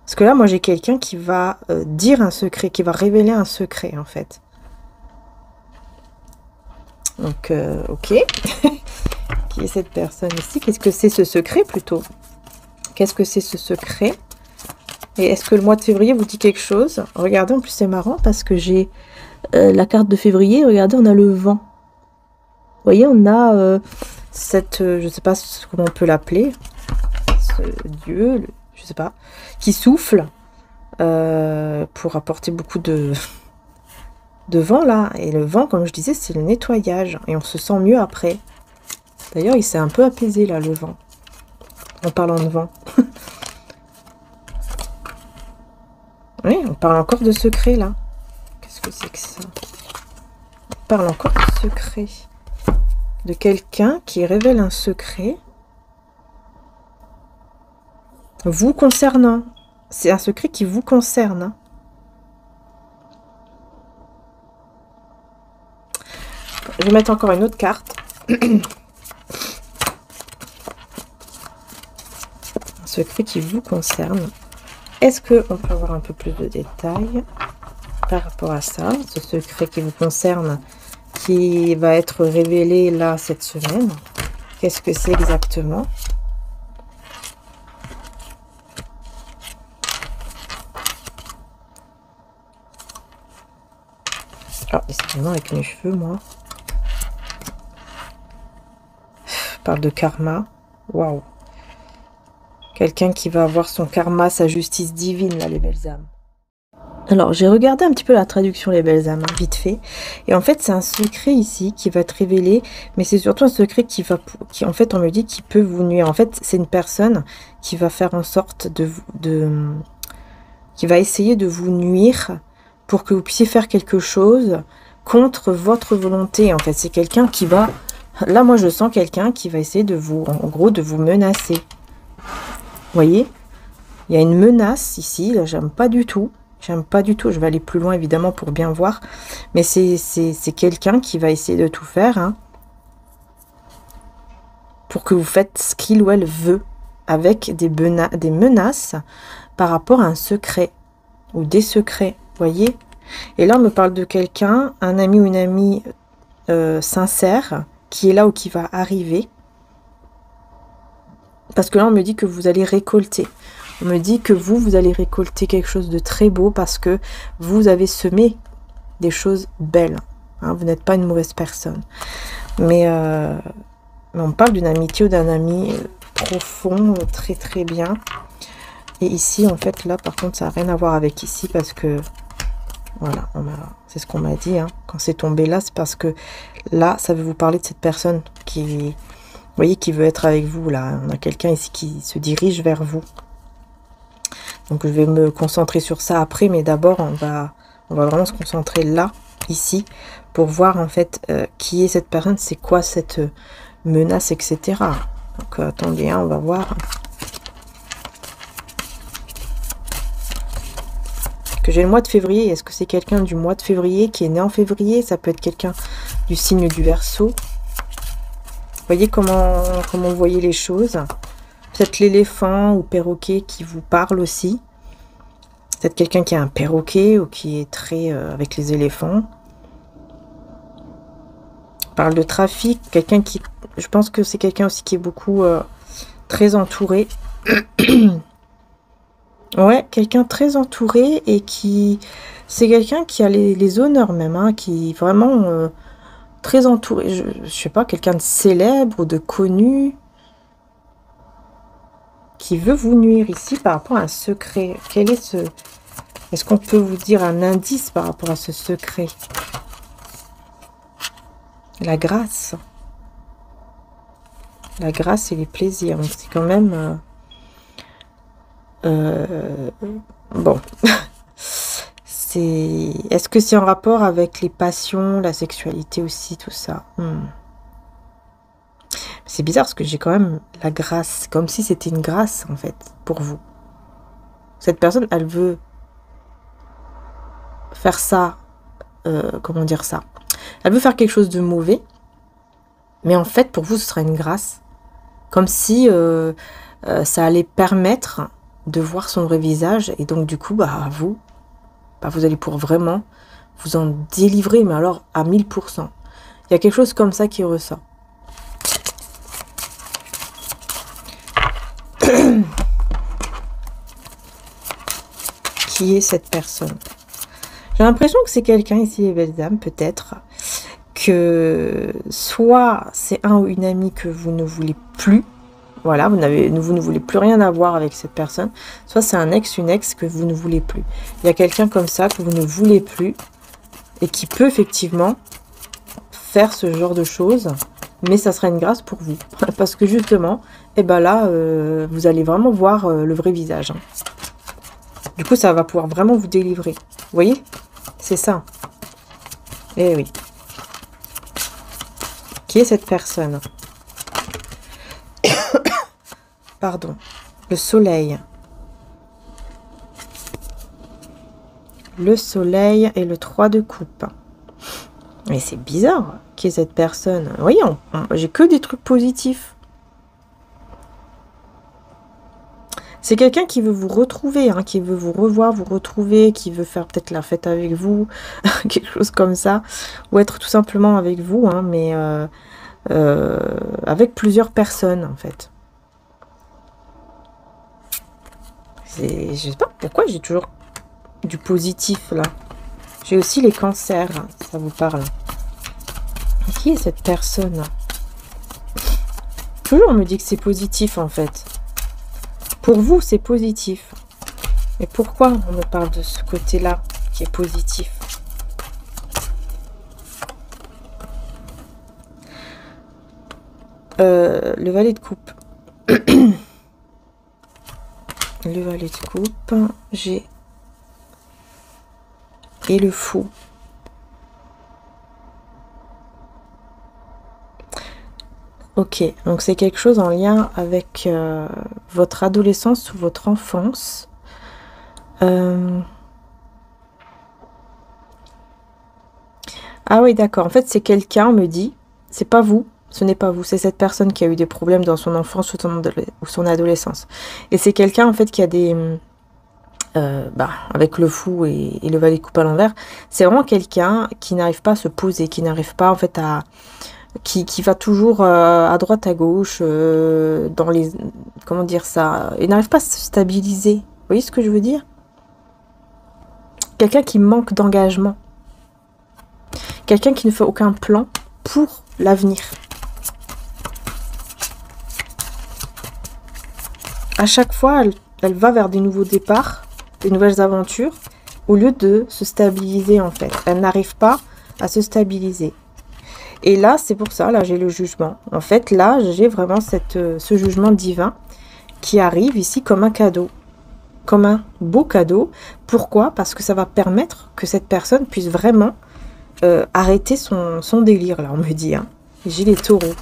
Parce que là, moi, j'ai quelqu'un qui va dire un secret, qui va révéler un secret, en fait. Donc, ok. Qui est cette personne ici? Qu'est-ce que c'est ce secret, plutôt? Qu'est-ce que c'est ce secret? Et est-ce que le mois de février vous dit quelque chose? Regardez, en plus, c'est marrant, parce que j'ai la carte de février. Regardez, on a le vent. Vous voyez, on a... cette, je sais pas comment on peut l'appeler, ce dieu, je sais pas, qui souffle pour apporter beaucoup de vent là. Et le vent, comme je disais, c'est le nettoyage et on se sent mieux après. D'ailleurs, il s'est un peu apaisé là, le vent, en parlant de vent. Oui, on parle encore de secret là. Qu'est-ce que c'est que ça? On parle encore de secret. De quelqu'un qui révèle un secret vous concernant. C'est un secret qui vous concerne. Je vais mettre encore une autre carte. Un secret qui vous concerne. Est-ce qu'on peut avoir un peu plus de détails par rapport à ça? Ce secret qui vous concerne, qui va être révélé là cette semaine. Qu'est-ce que c'est exactement? Ah, décidément avec mes cheveux, moi. Je parle de karma. Waouh. Quelqu'un qui va avoir son karma, sa justice divine, là, les belles âmes. Alors, j'ai regardé un petit peu la traduction Les Belles Âmes, vite fait. Et en fait, c'est un secret ici qui va être révélé. Mais c'est surtout un secret qui, en fait, on me dit qu'il peut vous nuire. En fait, c'est une personne qui va faire en sorte qui va essayer de vous nuire pour que vous puissiez faire quelque chose contre votre volonté. En fait, c'est quelqu'un qui va... Là, moi, je sens quelqu'un qui va essayer de vous... En gros, de vous menacer. Vous voyez? Il y a une menace ici. Là, j'aime pas du tout. J'aime pas du tout, je vais aller plus loin évidemment pour bien voir. Mais c'est quelqu'un qui va essayer de tout faire pour que vous faites ce qu'il ou elle veut. Avec des menaces par rapport à un secret. Ou des secrets, voyez. Et là on me parle de quelqu'un, un ami ou une amie sincère, qui est là ou qui va arriver. Parce que là on me dit que vous allez récolter. On me dit que vous allez récolter quelque chose de très beau parce que vous avez semé des choses belles. Vous n'êtes pas une mauvaise personne. Mais on parle d'une amitié ou d'un ami profond, très très bien. Et ici, en fait, là, par contre, ça n'a rien à voir avec ici parce que, voilà, c'est ce qu'on m'a dit. Quand c'est tombé là, c'est parce que là, ça veut vous parler de cette personne qui, vous voyez, qui veut être avec vous. Là, on a quelqu'un ici qui se dirige vers vous. Donc je vais me concentrer sur ça après, mais d'abord on va vraiment se concentrer là, ici, pour voir en fait qui est cette personne, c'est quoi cette menace, etc. Donc attendez, on va voir. que j'ai le mois de février. Est-ce que c'est quelqu'un du mois de février qui est né en février? Ça peut être quelqu'un du signe du Verseau. Vous voyez comment vous voyez les choses? Peut-être l'éléphant ou perroquet qui vous parle aussi. Peut-être quelqu'un qui a un perroquet ou qui est très avec les éléphants. On parle de trafic. Quelqu'un qui... Je pense que c'est quelqu'un aussi qui est beaucoup très entouré. Ouais, quelqu'un très entouré et qui... C'est quelqu'un qui a les honneurs même, hein, qui est vraiment très entouré. Je sais pas, quelqu'un de célèbre ou de connu qui veut vous nuire ici par rapport à un secret. Quel est ce... Est-ce qu'on peut vous dire un indice par rapport à ce secret? La grâce. La grâce et les plaisirs. Donc c'est quand même... bon. Est-ce que c'est en rapport avec les passions, la sexualité aussi, tout ça? C'est bizarre parce que j'ai quand même la grâce. Comme si c'était une grâce, en fait, pour vous. Cette personne, elle veut faire ça. Comment dire ça? Elle veut faire quelque chose de mauvais. Mais en fait, pour vous, ce sera une grâce. Comme si ça allait permettre de voir son vrai visage. Et donc, du coup, vous allez pouvoir vraiment vous en délivrer, mais alors à 1000%. Il y a quelque chose comme ça qui ressort. Qui est cette personne? J'ai l'impression que c'est quelqu'un ici, les belles dames, peut-être, que soit c'est un ou une amie que vous ne voulez plus, voilà, vous ne voulez plus rien avoir avec cette personne, soit c'est un ex, une ex que vous ne voulez plus. Il y a quelqu'un comme ça que vous ne voulez plus et qui peut effectivement faire ce genre de choses, mais ça sera une grâce pour vous. Parce que justement, là, vous allez vraiment voir le vrai visage. Du coup, ça va pouvoir vraiment vous délivrer. Vous voyez? C'est ça. Eh oui. Qui est cette personne? Pardon. Le soleil. Le soleil et le 3 de coupe. Mais c'est bizarre. Qui est cette personne? Vous voyez, j'ai que des trucs positifs. C'est quelqu'un qui veut vous retrouver, hein, qui veut vous revoir, vous retrouver, qui veut faire peut-être la fête avec vous, quelque chose comme ça, ou être tout simplement avec vous, hein, mais avec plusieurs personnes, en fait. Je sais pas pourquoi j'ai toujours du positif, là. J'ai aussi les cancers, si ça vous parle. Qui est cette personne? Toujours on me dit que c'est positif, en fait. Pour vous, c'est positif. Mais pourquoi on me parle de ce côté-là qui est positif? Le valet de coupe. Le valet de coupe. J'ai... Et le fou. Ok, donc c'est quelque chose en lien avec votre adolescence ou votre enfance. Ah oui, d'accord. En fait, c'est quelqu'un, on me dit, c'est pas vous, ce n'est pas vous, c'est cette personne qui a eu des problèmes dans son enfance ou son adolescence. Et c'est quelqu'un, en fait, qui a des... avec le fou et le valet de coupe à l'envers, c'est vraiment quelqu'un qui n'arrive pas à se poser, qui n'arrive pas, en fait, à... Qui va toujours à droite, à gauche, dans les... Comment dire ça? Il n'arrive pas à se stabiliser. Vous voyez ce que je veux dire? Quelqu'un qui manque d'engagement. Quelqu'un qui ne fait aucun plan pour l'avenir. À chaque fois, elle va vers des nouveaux départs, des nouvelles aventures, au lieu de se stabiliser, en fait. Elle n'arrive pas à se stabiliser. Et là, c'est pour ça, là, j'ai le jugement. En fait, là, j'ai vraiment ce jugement divin qui arrive ici comme un cadeau. Comme un beau cadeau. Pourquoi? Parce que ça va permettre que cette personne puisse vraiment arrêter son délire, là, on me dit. Hein. J'ai les taureaux.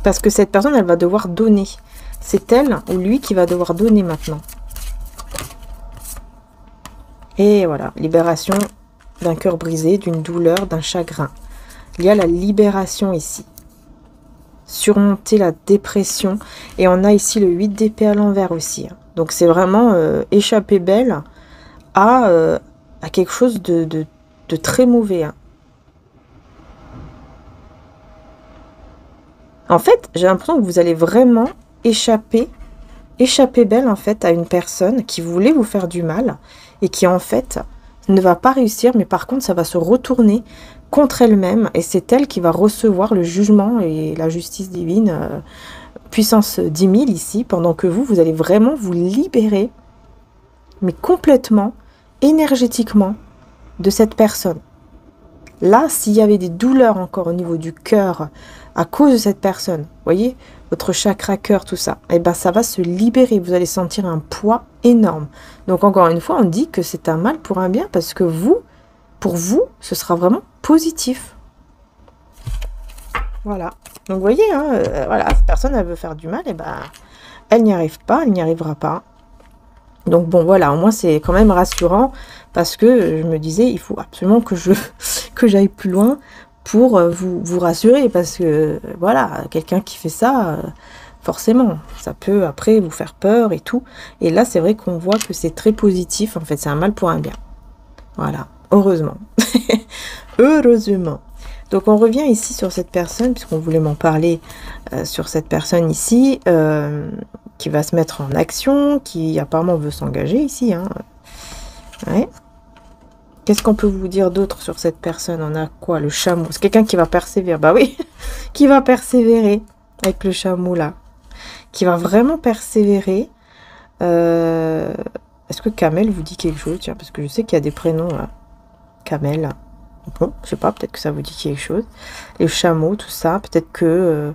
Parce que cette personne, elle va devoir donner. C'est elle ou lui qui va devoir donner maintenant. Et voilà, libération d'un cœur brisé, d'une douleur, d'un chagrin. Il y a la libération ici. Surmonter la dépression. Et on a ici le 8 d'épée à l'envers aussi. Donc c'est vraiment échapper belle à quelque chose de très mauvais. Hein. En fait, j'ai l'impression que vous allez vraiment échapper belle en fait à une personne qui voulait vous faire du mal et qui en fait ne va pas réussir, mais par contre ça va se retourner contre elle-même et c'est elle qui va recevoir le jugement et la justice divine, puissance 10 000 ici, pendant que vous allez vraiment vous libérer, mais complètement, énergétiquement, de cette personne. Là, s'il y avait des douleurs encore au niveau du cœur à cause de cette personne, vous voyez, votre chakra cœur, tout ça, et ben ça va se libérer. Vous allez sentir un poids énorme. Donc encore une fois, on dit que c'est un mal pour un bien parce que pour vous, ce sera vraiment positif. Voilà. Donc vous voyez, hein, voilà, cette personne, elle veut faire du mal, et ben elle n'y arrive pas, elle n'y arrivera pas. Donc bon, voilà, au moins c'est quand même rassurant parce que je me disais, il faut absolument que j'aille plus loin pour vous rassurer parce que voilà, quelqu'un qui fait ça, forcément, ça peut après vous faire peur et tout. Et là, c'est vrai qu'on voit que c'est très positif. En fait, c'est un mal pour un bien. Voilà, heureusement. Heureusement. Donc on revient ici sur cette personne, puisqu'on voulait m'en parler sur cette personne ici, qui va se mettre en action, qui apparemment veut s'engager ici. Hein. Ouais. Qu'est-ce qu'on peut vous dire d'autre sur cette personne? On a quoi? Le chameau. C'est quelqu'un qui va persévérer. Bah oui, qui va persévérer avec le chameau là. Qui va vraiment persévérer. Est-ce que Kamel vous dit quelque chose? Tiens, parce que je sais qu'il y a des prénoms là. Kamel. Bon, je sais pas, peut-être que ça vous dit quelque chose. Les chameaux, tout ça, peut-être que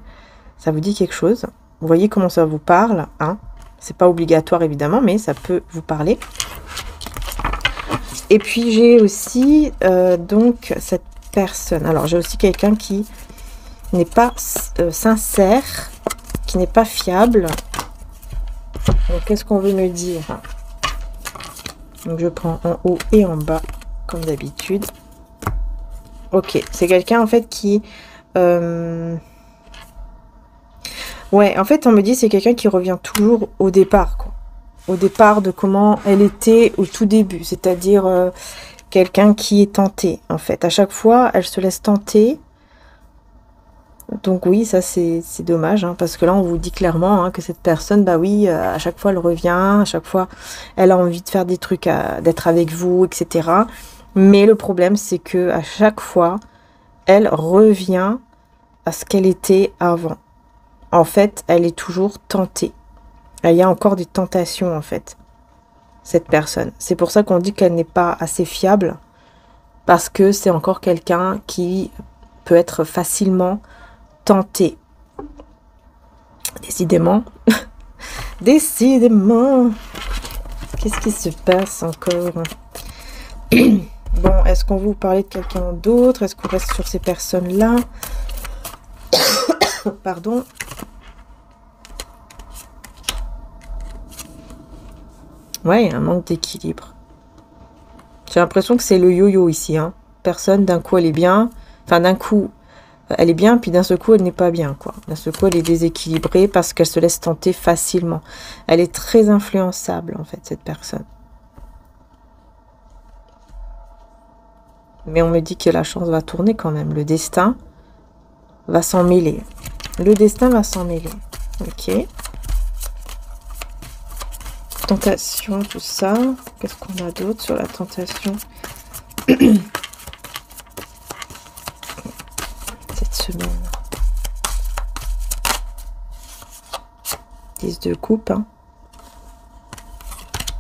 ça vous dit quelque chose. Vous voyez comment ça vous parle, hein? C'est pas obligatoire évidemment, mais ça peut vous parler. Et puis j'ai aussi donc cette personne. Alors j'ai aussi quelqu'un qui n'est pas sincère, qui n'est pas fiable. Donc qu'est-ce qu'on veut me dire? Donc je prends en haut et en bas, comme d'habitude. Ok, c'est quelqu'un en fait qui... Ouais, en fait on me dit c'est quelqu'un qui revient toujours au départ, quoi. Au départ de comment elle était au tout début. C'est-à-dire quelqu'un qui est tenté, en fait. À chaque fois, elle se laisse tenter. Donc oui, ça c'est dommage, hein, parce que là on vous dit clairement hein, que cette personne, bah oui, à chaque fois elle revient, à chaque fois elle a envie de faire des trucs, d'être avec vous, etc. Mais le problème c'est que à chaque fois, elle revient à ce qu'elle était avant. En fait, elle est toujours tentée. Il y a encore des tentations en fait, cette personne. C'est pour ça qu'on dit qu'elle n'est pas assez fiable, parce que c'est encore quelqu'un qui peut être facilement tenté. Décidément. Décidément. Qu'est-ce qui se passe encore? Bon, est-ce qu'on va vous parler de quelqu'un d'autre? Est-ce qu'on reste sur ces personnes-là? Pardon. Ouais, un manque d'équilibre. J'ai l'impression que c'est le yo-yo ici. Hein. Personne, d'un coup, elle est bien. Enfin, d'un coup, elle est bien, puis d'un seul coup, elle n'est pas bien, quoi. D'un seul coup, elle est déséquilibrée parce qu'elle se laisse tenter facilement. Elle est très influençable, en fait, cette personne. Mais on me dit que la chance va tourner quand même. Le destin va s'en mêler. Le destin va s'en mêler. Ok. Tentation, tout ça. Qu'est-ce qu'on a d'autre sur la tentation? Cette semaine. 10 de coupe. Hein.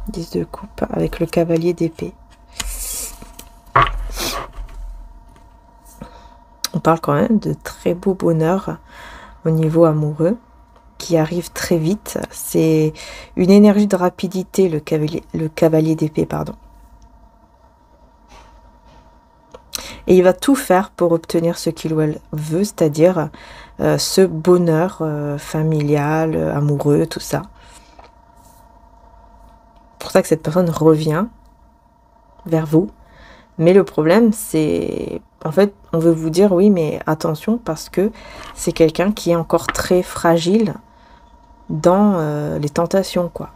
10 de coupe avec le cavalier d'épée. On parle quand même de très beau bonheur au niveau amoureux qui arrive très vite. C'est une énergie de rapidité, le cavalier d'épée, pardon. Et il va tout faire pour obtenir ce qu'il ou elle veut, c'est-à-dire ce bonheur familial, amoureux, tout ça. C'est pour ça que cette personne revient. vers vous. Mais le problème, c'est... En fait, on veut vous dire, oui, mais attention, parce que c'est quelqu'un qui est encore très fragile dans les tentations, quoi.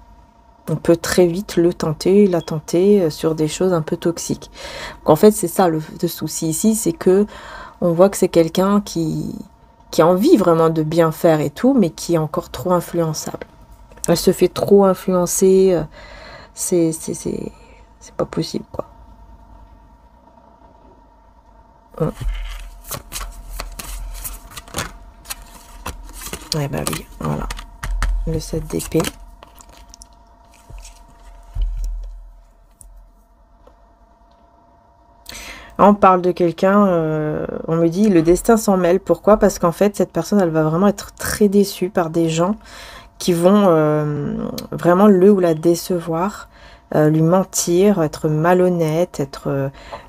On peut très vite le tenter, la tenter sur des choses un peu toxiques. Donc, en fait, c'est ça le souci ici, c'est que on voit que c'est quelqu'un qui a envie vraiment de bien faire et tout, mais qui est encore trop influençable. Elle se fait trop influencer, c'est pas possible, quoi. Ouais, bah oui, voilà. Le 7 d'épée. On parle de quelqu'un, on me dit le destin s'en mêle. Pourquoi? Parce qu'en fait, cette personne, elle va vraiment être très déçue par des gens qui vont vraiment le ou la décevoir, lui mentir, être malhonnête,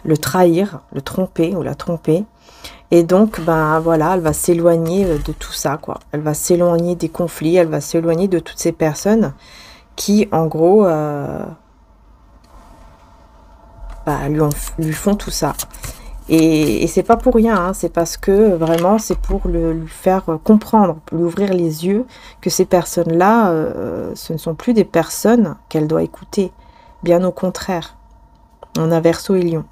le trahir, le tromper ou la tromper. Et donc, ben voilà, elle va s'éloigner de tout ça, quoi. Elle va s'éloigner des conflits, elle va s'éloigner de toutes ces personnes qui, en gros, lui font tout ça. Et c'est pas pour rien, hein, c'est parce que vraiment, c'est pour lui faire comprendre, lui ouvrir les yeux que ces personnes-là, ce ne sont plus des personnes qu'elle doit écouter. Bien au contraire. On a Verseau et Lion.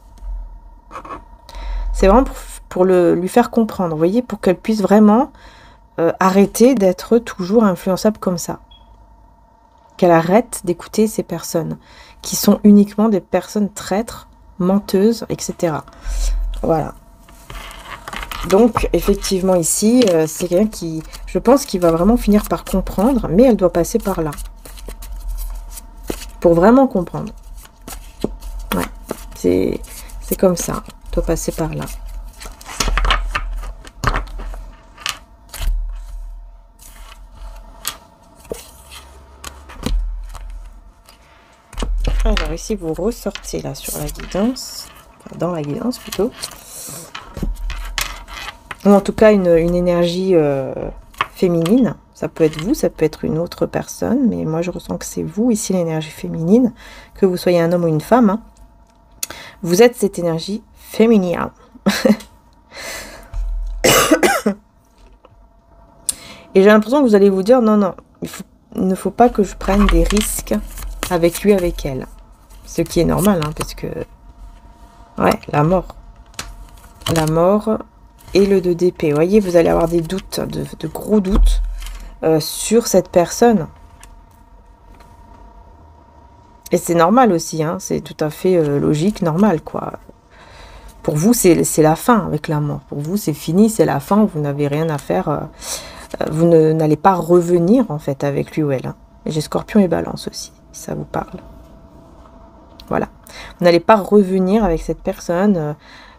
C'est vraiment pour lui faire comprendre, vous voyez, pour qu'elle puisse vraiment arrêter d'être toujours influençable comme ça. Qu'elle arrête d'écouter ces personnes qui sont uniquement des personnes traîtres, menteuses, etc. Voilà. Donc, effectivement, ici, c'est quelqu'un qui, je pense, qui va vraiment finir par comprendre, mais elle doit passer par là. Pour vraiment comprendre. Ouais, c'est comme ça. Elle doit passer par là. Alors ici, vous ressortez là sur la guidance, enfin, dans la guidance plutôt. Ou en tout cas, une énergie féminine. Ça peut être vous, ça peut être une autre personne, mais moi je ressens que c'est vous ici, l'énergie féminine, que vous soyez un homme ou une femme. Hein. Vous êtes cette énergie féminine. Et j'ai l'impression que vous allez vous dire, non, non, il ne faut pas que je prenne des risques avec lui, avec elle. Ce qui est normal, hein, parce que... Ouais, la mort. La mort et le 2 d'épée. Vous voyez, vous allez avoir des doutes, de gros doutes sur cette personne. Et c'est normal aussi, hein, c'est tout à fait logique, normal, quoi. Pour vous, c'est la fin avec la mort. Pour vous, c'est fini, c'est la fin, vous n'avez rien à faire. Vous n'allez pas revenir, en fait, avec lui ou elle. Hein. J'ai Scorpion et Balance aussi, si ça vous parle. Voilà. Vous n'allez pas revenir avec cette personne.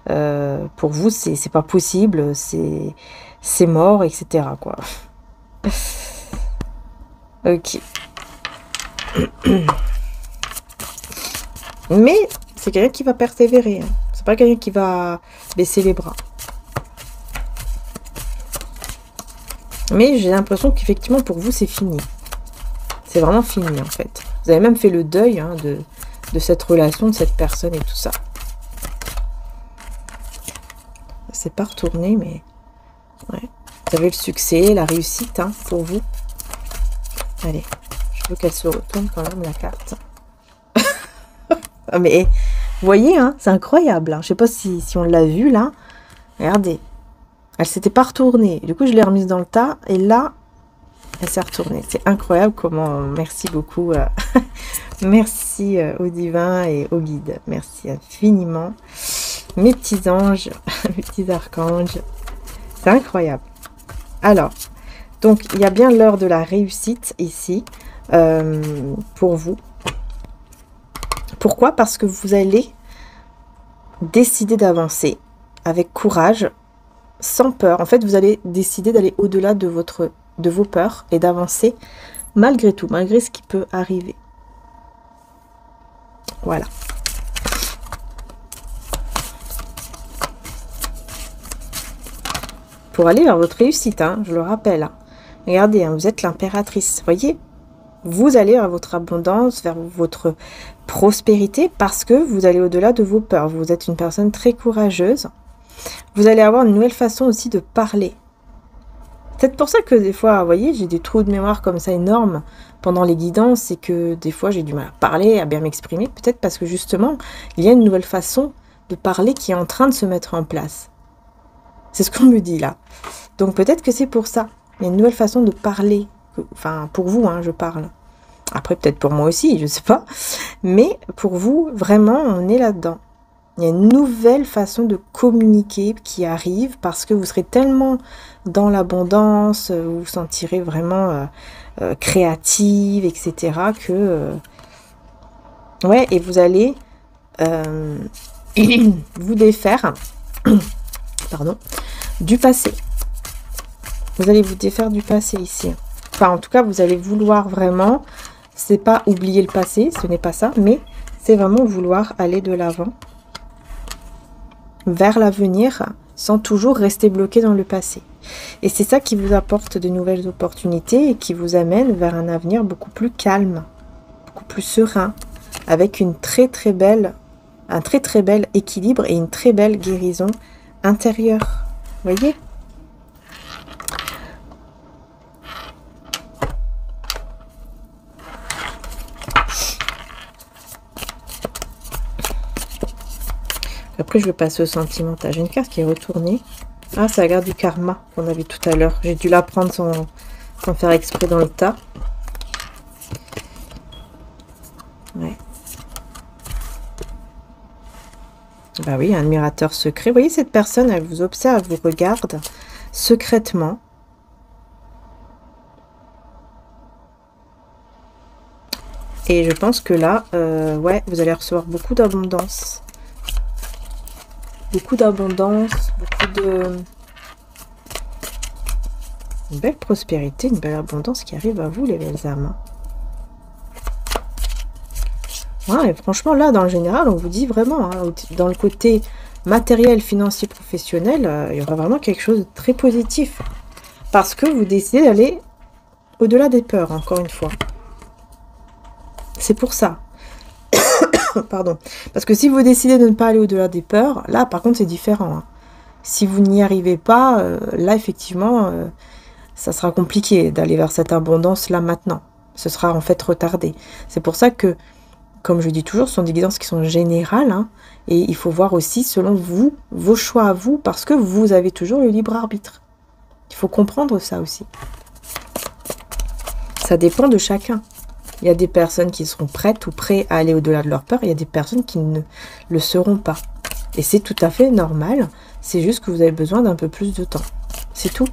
Pour vous, c'est pas possible, c'est mort, etc. quoi. Ok. Mais c'est quelqu'un qui va persévérer. Hein. C'est pas quelqu'un qui va baisser les bras. Mais j'ai l'impression qu'effectivement, pour vous, c'est fini. C'est vraiment fini, en fait. Vous avez même fait le deuil hein, de cette relation, de cette personne et tout ça. C'est pas retourné, mais... Ouais. Vous avez le succès, la réussite hein, pour vous. Allez, je veux qu'elle se retourne quand même, la carte. Mais, vous voyez, hein, c'est incroyable. Hein. Je sais pas si on l'a vu, là. Regardez. Elle s'était pas retournée. Du coup, je l'ai remise dans le tas. Et là, elle s'est retournée. C'est incroyable comment... Merci beaucoup. Merci au divin et au guide. Merci infiniment. Mes petits anges, mes petits archanges. C'est incroyable. Alors, donc, il y a bien l'heure de la réussite ici. Pour vous. Pourquoi? Parce que vous allez décider d'avancer avec courage, sans peur. En fait, vous allez décider d'aller au-delà de vos peurs et d'avancer malgré tout, malgré ce qui peut arriver. Voilà. Pour aller vers votre réussite, hein, je le rappelle. Hein. Regardez, hein, vous êtes l'impératrice, voyez? vous allez vers votre abondance, vers votre prospérité, parce que vous allez au-delà de vos peurs. Vous êtes une personne très courageuse. Vous allez avoir une nouvelle façon aussi de parler. C'est pour ça que des fois, vous voyez, j'ai des trous de mémoire comme ça énormes pendant les guidances, et que des fois j'ai du mal à parler, à bien m'exprimer, peut-être parce que justement, il y a une nouvelle façon de parler qui est en train de se mettre en place. C'est ce qu'on me dit là. Donc peut-être que c'est pour ça. Il y a une nouvelle façon de parler. Enfin, pour vous, hein, je parle. Après, peut-être pour moi aussi, je sais pas. Mais pour vous, vraiment, on est là-dedans. Il y a une nouvelle façon de communiquer qui arrive parce que vous serez tellement dans l'abondance, vous vous sentirez vraiment créative, etc. que... ouais, et vous allez vous défaire pardon, du passé. Vous allez vous défaire du passé ici. Enfin, en tout cas, vous allez vouloir vraiment... C'est pas oublier le passé, ce n'est pas ça, mais c'est vraiment vouloir aller de l'avant vers l'avenir sans toujours rester bloqué dans le passé. Et c'est ça qui vous apporte de nouvelles opportunités et qui vous amène vers un avenir beaucoup plus calme, beaucoup plus serein, avec une un très très bel équilibre et une très belle guérison intérieure. Vous voyez ? Après, je vais passer au sentimental. J'ai une carte qui est retournée. Ah, c'est la carte du karma qu'on a vu tout à l'heure. J'ai dû la prendre sans faire exprès dans le tas. Ouais. Bah oui, un admirateur secret. Vous voyez, cette personne, elle vous observe, elle vous regarde secrètement. Et je pense que là, ouais, vous allez recevoir beaucoup d'abondance. Beaucoup d'abondance, beaucoup de... Une belle prospérité, une belle abondance qui arrive à vous, les belles âmes. Ouais, et franchement, là, dans le général, on vous dit vraiment, hein, dans le côté matériel, financier, professionnel, il y aura vraiment quelque chose de très positif. Parce que vous décidez d'aller au-delà des peurs, encore une fois. C'est pour ça. Pardon. Parce que si vous décidez de ne pas aller au-delà des peurs, là, par contre, c'est différent. Hein. Si vous n'y arrivez pas, là, effectivement, ça sera compliqué d'aller vers cette abondance, là, maintenant. Ce sera, en fait, retardé. C'est pour ça que, comme je dis toujours, ce sont des guidances qui sont générales. Hein, et il faut voir aussi, selon vous, vos choix à vous, parce que vous avez toujours le libre arbitre. Il faut comprendre ça aussi. Ça dépend de chacun. Il y a des personnes qui seront prêtes ou prêts à aller au-delà de leur peur. Il y a des personnes qui ne le seront pas. Et c'est tout à fait normal. C'est juste que vous avez besoin d'un peu plus de temps. C'est tout.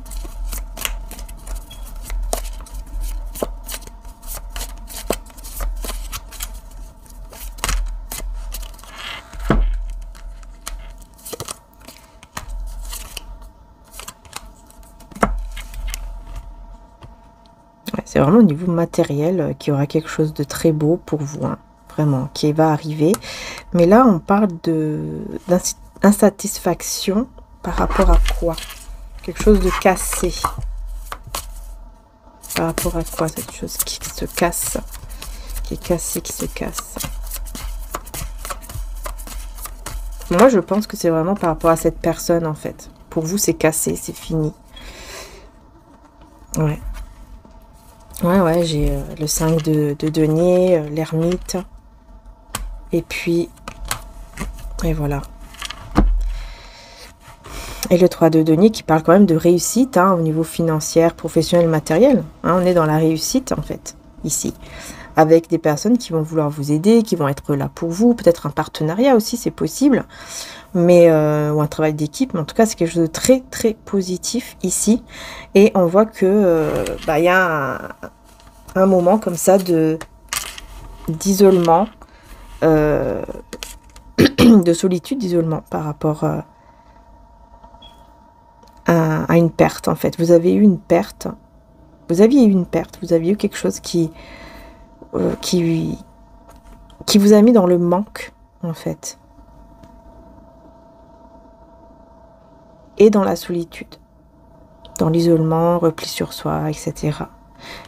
C'est vraiment au niveau matériel qu'il y aura quelque chose de très beau pour vous, hein, vraiment, qui va arriver. Mais là, on parle d'insatisfaction par rapport à quoi? Quelque chose de cassé. Par rapport à quoi cette chose qui se casse? Qui est cassée, qui se casse. Moi, je pense que c'est vraiment par rapport à cette personne, en fait. Pour vous, c'est cassé, c'est fini. Ouais. Ouais, j'ai le 5 de denier, l'ermite. Et puis, et voilà. Et le 3 de denier qui parle quand même de réussite, hein, au niveau financier, professionnel, matériel. Hein, on est dans la réussite, en fait, ici. Avec des personnes qui vont vouloir vous aider, qui vont être là pour vous. Peut-être un partenariat aussi, c'est possible. Mais, ou un travail d'équipe. Mais en tout cas, c'est quelque chose de très, très positif ici. Et on voit que, y a un moment comme ça d'isolement, de solitude, d'isolement par rapport à une perte, en fait. Vous avez eu une perte. Vous aviez eu une perte. Vous aviez eu quelque chose qui vous a mis dans le manque, en fait. Et dans la solitude. Dans l'isolement, repli sur soi, etc.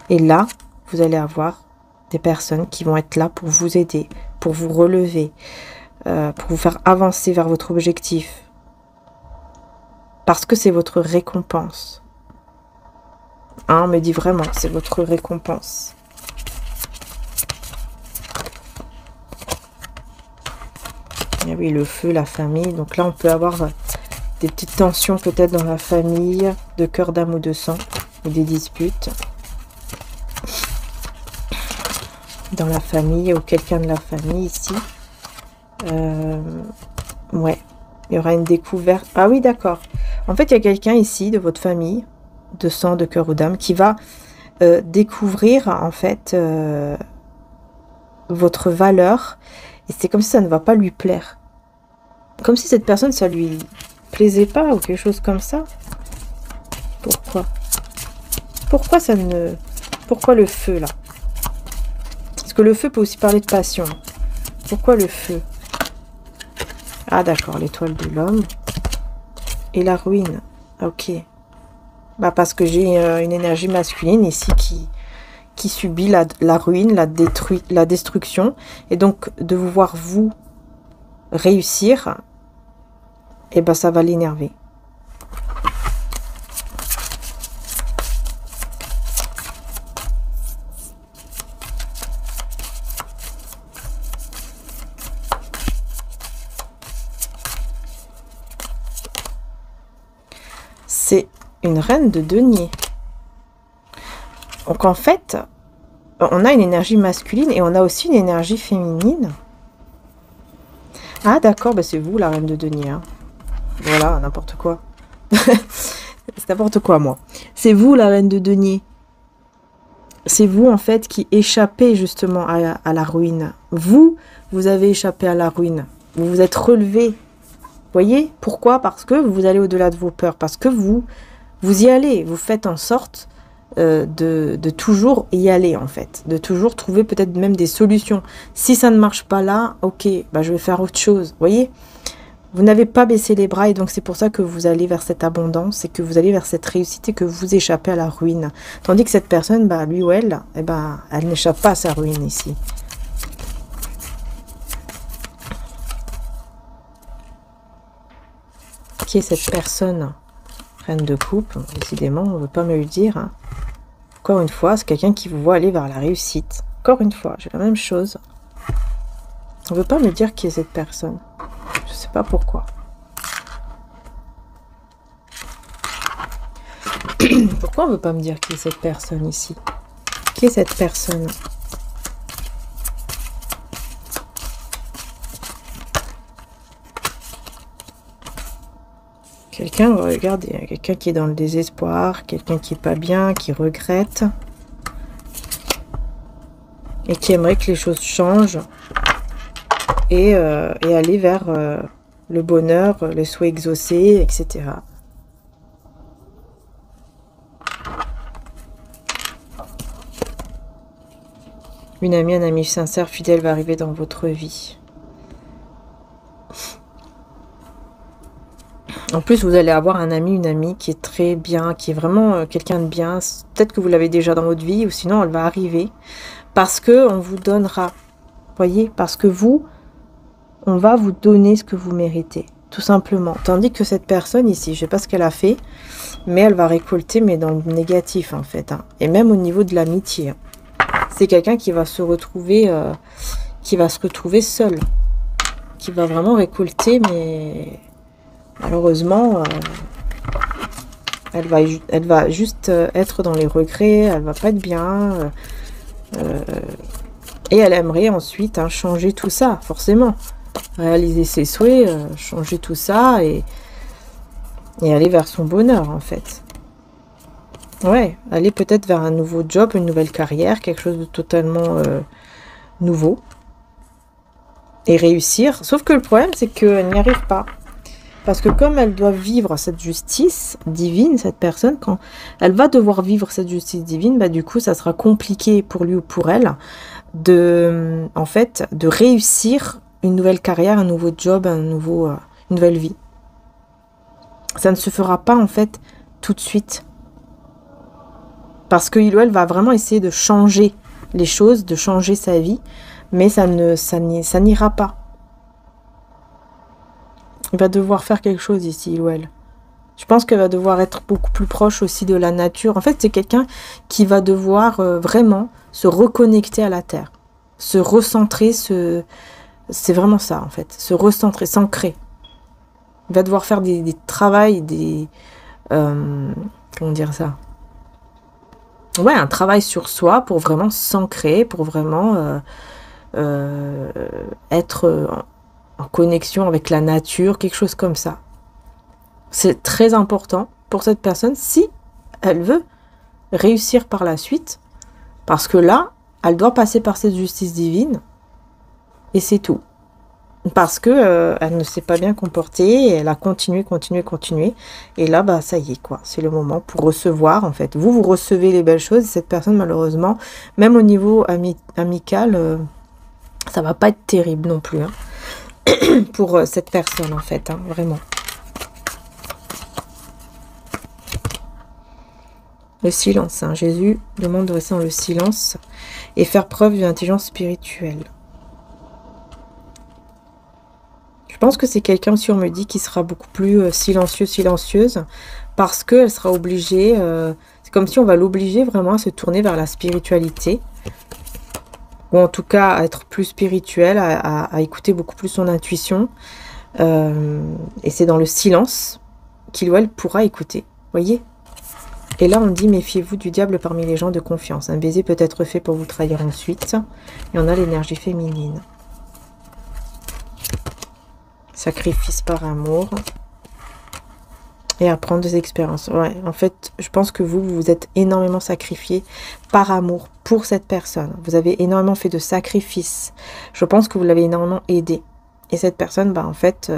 Et là, vous allez avoir des personnes qui vont être là pour vous aider, pour vous relever, pour vous faire avancer vers votre objectif. Parce que c'est votre récompense. Hein, on me dit vraiment, c'est votre récompense. Et oui, le feu, la famille. Donc là, on peut avoir des petites tensions peut-être dans la famille, de cœur, d'âme ou de sang, ou des disputes. Dans la famille, ou quelqu'un de la famille ici. Ouais, il y aura une découverte. Ah oui, d'accord. En fait, il y a quelqu'un ici de votre famille, de sang, de cœur ou d'âme, qui va découvrir en fait votre valeur. Et c'est comme si ça ne va pas lui plaire. Comme si cette personne, ça lui plaisait pas ou quelque chose comme ça. Pourquoi? Pourquoi ça ne... Pourquoi le feu, là? Parce que le feu peut aussi parler de passion. Pourquoi le feu? Ah, d'accord, l'étoile de l'homme. Et la ruine. Ok. Bah, parce que j'ai une énergie masculine ici qui subit la ruine, la destruction. Et donc, de vous voir vous réussir, et ben ça va l'énerver. C'est une reine de denier. Donc en fait, on a une énergie masculine et on a aussi une énergie féminine. Ah d'accord, bah c'est vous la reine de denier. Hein. Voilà, n'importe quoi. C'est n'importe quoi, moi. C'est vous la reine de denier. C'est vous en fait qui échappez justement à la ruine. Vous avez échappé à la ruine. Vous vous êtes relevé. Voyez? Pourquoi? Parce que vous allez au-delà de vos peurs. Parce que vous y allez. Vous faites en sorte de toujours y aller, en fait. De toujours trouver peut-être même des solutions. Si ça ne marche pas là, ok, bah, je vais faire autre chose. Voyez? Vous n'avez pas baissé les bras et donc c'est pour ça que vous allez vers cette abondance et que vous allez vers cette réussite et que vous échappez à la ruine. Tandis que cette personne, bah, lui ou elle, eh ben, elle n'échappe pas à sa ruine ici. Qui est cette personne? Reine de coupe, décidément, on ne veut pas me le dire. Hein. Encore une fois, c'est quelqu'un qui vous voit aller vers la réussite. Encore une fois, j'ai la même chose. On ne veut pas me dire qui est cette personne. Je ne sais pas pourquoi. Pourquoi on ne veut pas me dire qui est cette personne ici? Qui est cette personne? Quelqu'un, regardez, il y a quelqu'un qui est dans le désespoir, quelqu'un qui est pas bien, qui regrette. Et qui aimerait que les choses changent. Et aller vers le bonheur, les souhaits exaucés, etc. Une amie, un ami sincère, fidèle va arriver dans votre vie. En plus, vous allez avoir un ami, une amie qui est très bien, qui est vraiment quelqu'un de bien. Peut-être que vous l'avez déjà dans votre vie, ou sinon elle va arriver. Parce qu'on vous donnera, voyez, parce que on va vous donner ce que vous méritez, tout simplement. Tandis que cette personne ici, je ne sais pas ce qu'elle a fait, mais elle va récolter, mais dans le négatif, en fait. Hein. Et même au niveau de l'amitié. Hein. C'est quelqu'un qui va se retrouver seul. Qui va vraiment récolter, mais malheureusement, elle va juste être dans les regrets, elle va pas être bien. Et elle aimerait ensuite changer tout ça, forcément. Réaliser ses souhaits, changer tout ça et aller vers son bonheur, en fait. Ouais, aller peut-être vers un nouveau job, une nouvelle carrière, quelque chose de totalement nouveau. Et réussir. Sauf que le problème, c'est qu'elle n'y arrive pas. Parce que comme elle doit vivre cette justice divine, cette personne, quand elle va devoir vivre cette justice divine, bah, du coup, ça sera compliqué pour lui ou pour elle de réussir une nouvelle carrière, un nouveau job, une nouvelle vie. Ça ne se fera pas, en fait, tout de suite. Parce que elle va vraiment essayer de changer les choses, de changer sa vie, mais ça n'ira pas. Il va devoir faire quelque chose ici, il ou elle. Je pense qu'elle va devoir être beaucoup plus proche aussi de la nature. En fait, c'est quelqu'un qui va devoir vraiment se reconnecter à la terre, se recentrer, c'est vraiment ça en fait, se recentrer, s'ancrer. Il va devoir faire des travails, comment dire ça? Ouais, un travail sur soi pour vraiment s'ancrer, pour vraiment être en connexion avec la nature, quelque chose comme ça. C'est très important pour cette personne si elle veut réussir par la suite, parce que là, elle doit passer par cette justice divine, et c'est tout. Parce que elle ne s'est pas bien comportée, et elle a continué, et là, bah ça y est, quoi. C'est le moment pour recevoir, en fait. Vous recevez les belles choses, et cette personne, malheureusement, même au niveau amical, ça va pas être terrible non plus, hein, pour cette personne, en fait, hein, vraiment. Le silence, hein. Jésus demande de rester dans le silence et faire preuve d'une intelligence spirituelle. Je pense que c'est quelqu'un, si on me dit, qui sera beaucoup plus silencieuse, parce qu'elle sera obligée, c'est comme si on va l'obliger vraiment à se tourner vers la spiritualité, ou en tout cas à être plus spirituelle, à écouter beaucoup plus son intuition, et c'est dans le silence qu'il ou elle pourra écouter, voyez. Et là, on dit, méfiez-vous du diable parmi les gens de confiance. Un baiser peut être fait pour vous trahir ensuite. Et on a l'énergie féminine. Sacrifice par amour. Et apprendre des expériences. Ouais, en fait, je pense que vous vous êtes énormément sacrifié par amour pour cette personne. Vous avez énormément fait de sacrifices. Je pense que vous l'avez énormément aidé. Et cette personne, bah, en fait,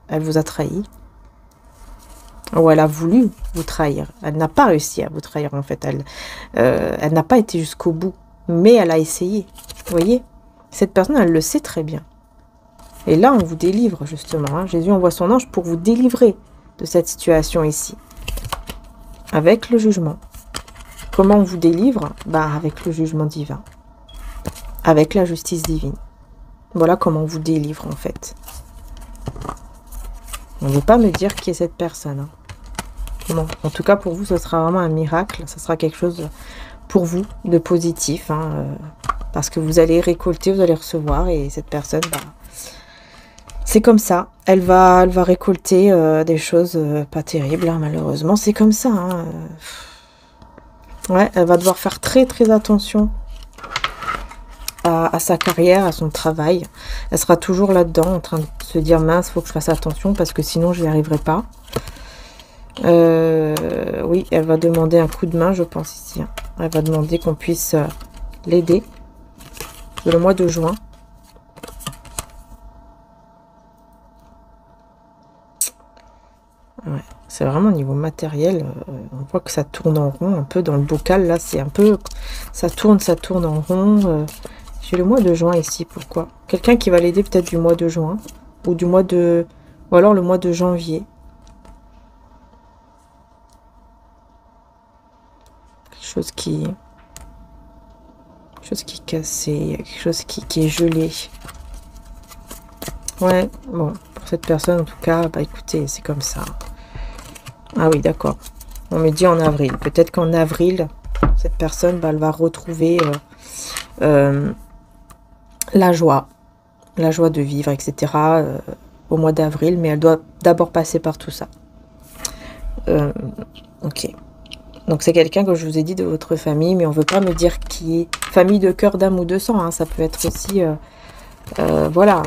elle vous a trahi. Ou elle a voulu vous trahir. Elle n'a pas réussi à vous trahir, en fait. Elle n'a pas été jusqu'au bout. Mais elle a essayé. Vous voyez? Cette personne, elle le sait très bien. Et là, on vous délivre, justement. Hein. Jésus envoie son ange pour vous délivrer de cette situation ici. Avec le jugement. Comment on vous délivre? Bah, avec le jugement divin. Avec la justice divine. Voilà comment on vous délivre, en fait. On ne veut pas me dire qui est cette personne. Hein. Bon, en tout cas, pour vous, ce sera vraiment un miracle. Ce sera quelque chose pour vous de positif. Hein, parce que vous allez récolter, vous allez recevoir. Et cette personne, bah, c'est comme ça. Elle va récolter des choses pas terribles, hein, malheureusement. C'est comme ça. Hein. Ouais, elle va devoir faire très, très attention à sa carrière, à son travail. Elle sera toujours là-dedans, en train de se dire, mince, il faut que je fasse attention, parce que sinon, je n'y arriverai pas. Oui, elle va demander un coup de main, je pense, ici. Hein. Elle va demander qu'on puisse l'aider le mois de juin. Ouais, c'est vraiment au niveau matériel, on voit que ça tourne en rond, un peu dans le bocal, là, c'est un peu... Ça tourne en rond. J'ai le mois de juin ici, pourquoi? Quelqu'un qui va l'aider peut-être du mois de juin, ou du mois de... Ou alors le mois de janvier. Quelque chose qui est cassé, quelque chose qui est gelé. Ouais, bon, pour cette personne, en tout cas, bah écoutez, c'est comme ça. Ah oui, d'accord. On me dit en avril. Peut-être qu'en avril, cette personne, bah, elle va retrouver la joie de vivre, etc. Au mois d'avril, mais elle doit d'abord passer par tout ça. Ok. Donc c'est quelqu'un que je vous ai dit de votre famille, mais on ne veut pas me dire qui est. Famille de cœur, d'âme ou de sang, hein, ça peut être aussi... voilà.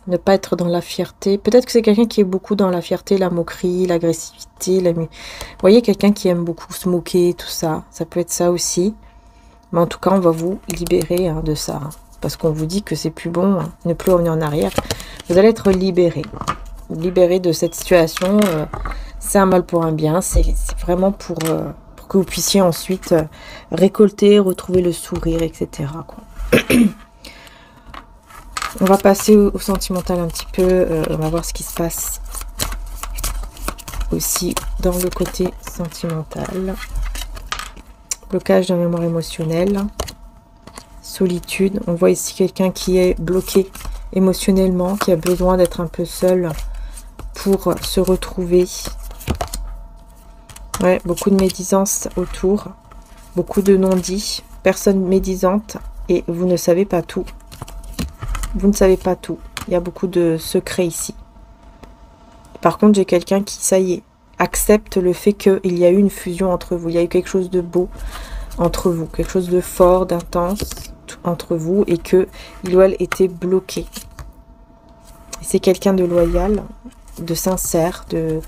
Ne pas être dans la fierté. Peut-être que c'est quelqu'un qui est beaucoup dans la fierté, la moquerie, l'agressivité. Vous voyez, quelqu'un qui aime beaucoup se moquer, tout ça. Ça peut être ça aussi. Mais en tout cas, on va vous libérer hein, de ça. Hein, parce qu'on vous dit que c'est plus bon, hein, ne plus revenir en arrière. Vous allez être libéré. Libéré de cette situation. C'est un mal pour un bien. C'est vraiment pour que vous puissiez ensuite récolter, retrouver le sourire, etc. quoi. On va passer au sentimental un petit peu. On va voir ce qui se passe aussi dans le côté sentimental. blocage de la mémoire émotionnelle, solitude. On voit ici quelqu'un qui est bloqué émotionnellement, qui a besoin d'être un peu seul pour se retrouver. Ouais, beaucoup de médisance autour, beaucoup de non-dits, personne médisante et vous ne savez pas tout. Vous ne savez pas tout. Il y a beaucoup de secrets ici. Par contre, j'ai quelqu'un qui, ça y est, accepte le fait qu'il y a eu une fusion entre vous. Il y a eu quelque chose de beau entre vous, quelque chose de fort, d'intense entre vous et que il ou elle était bloqué. C'est quelqu'un de loyal, de sincère, de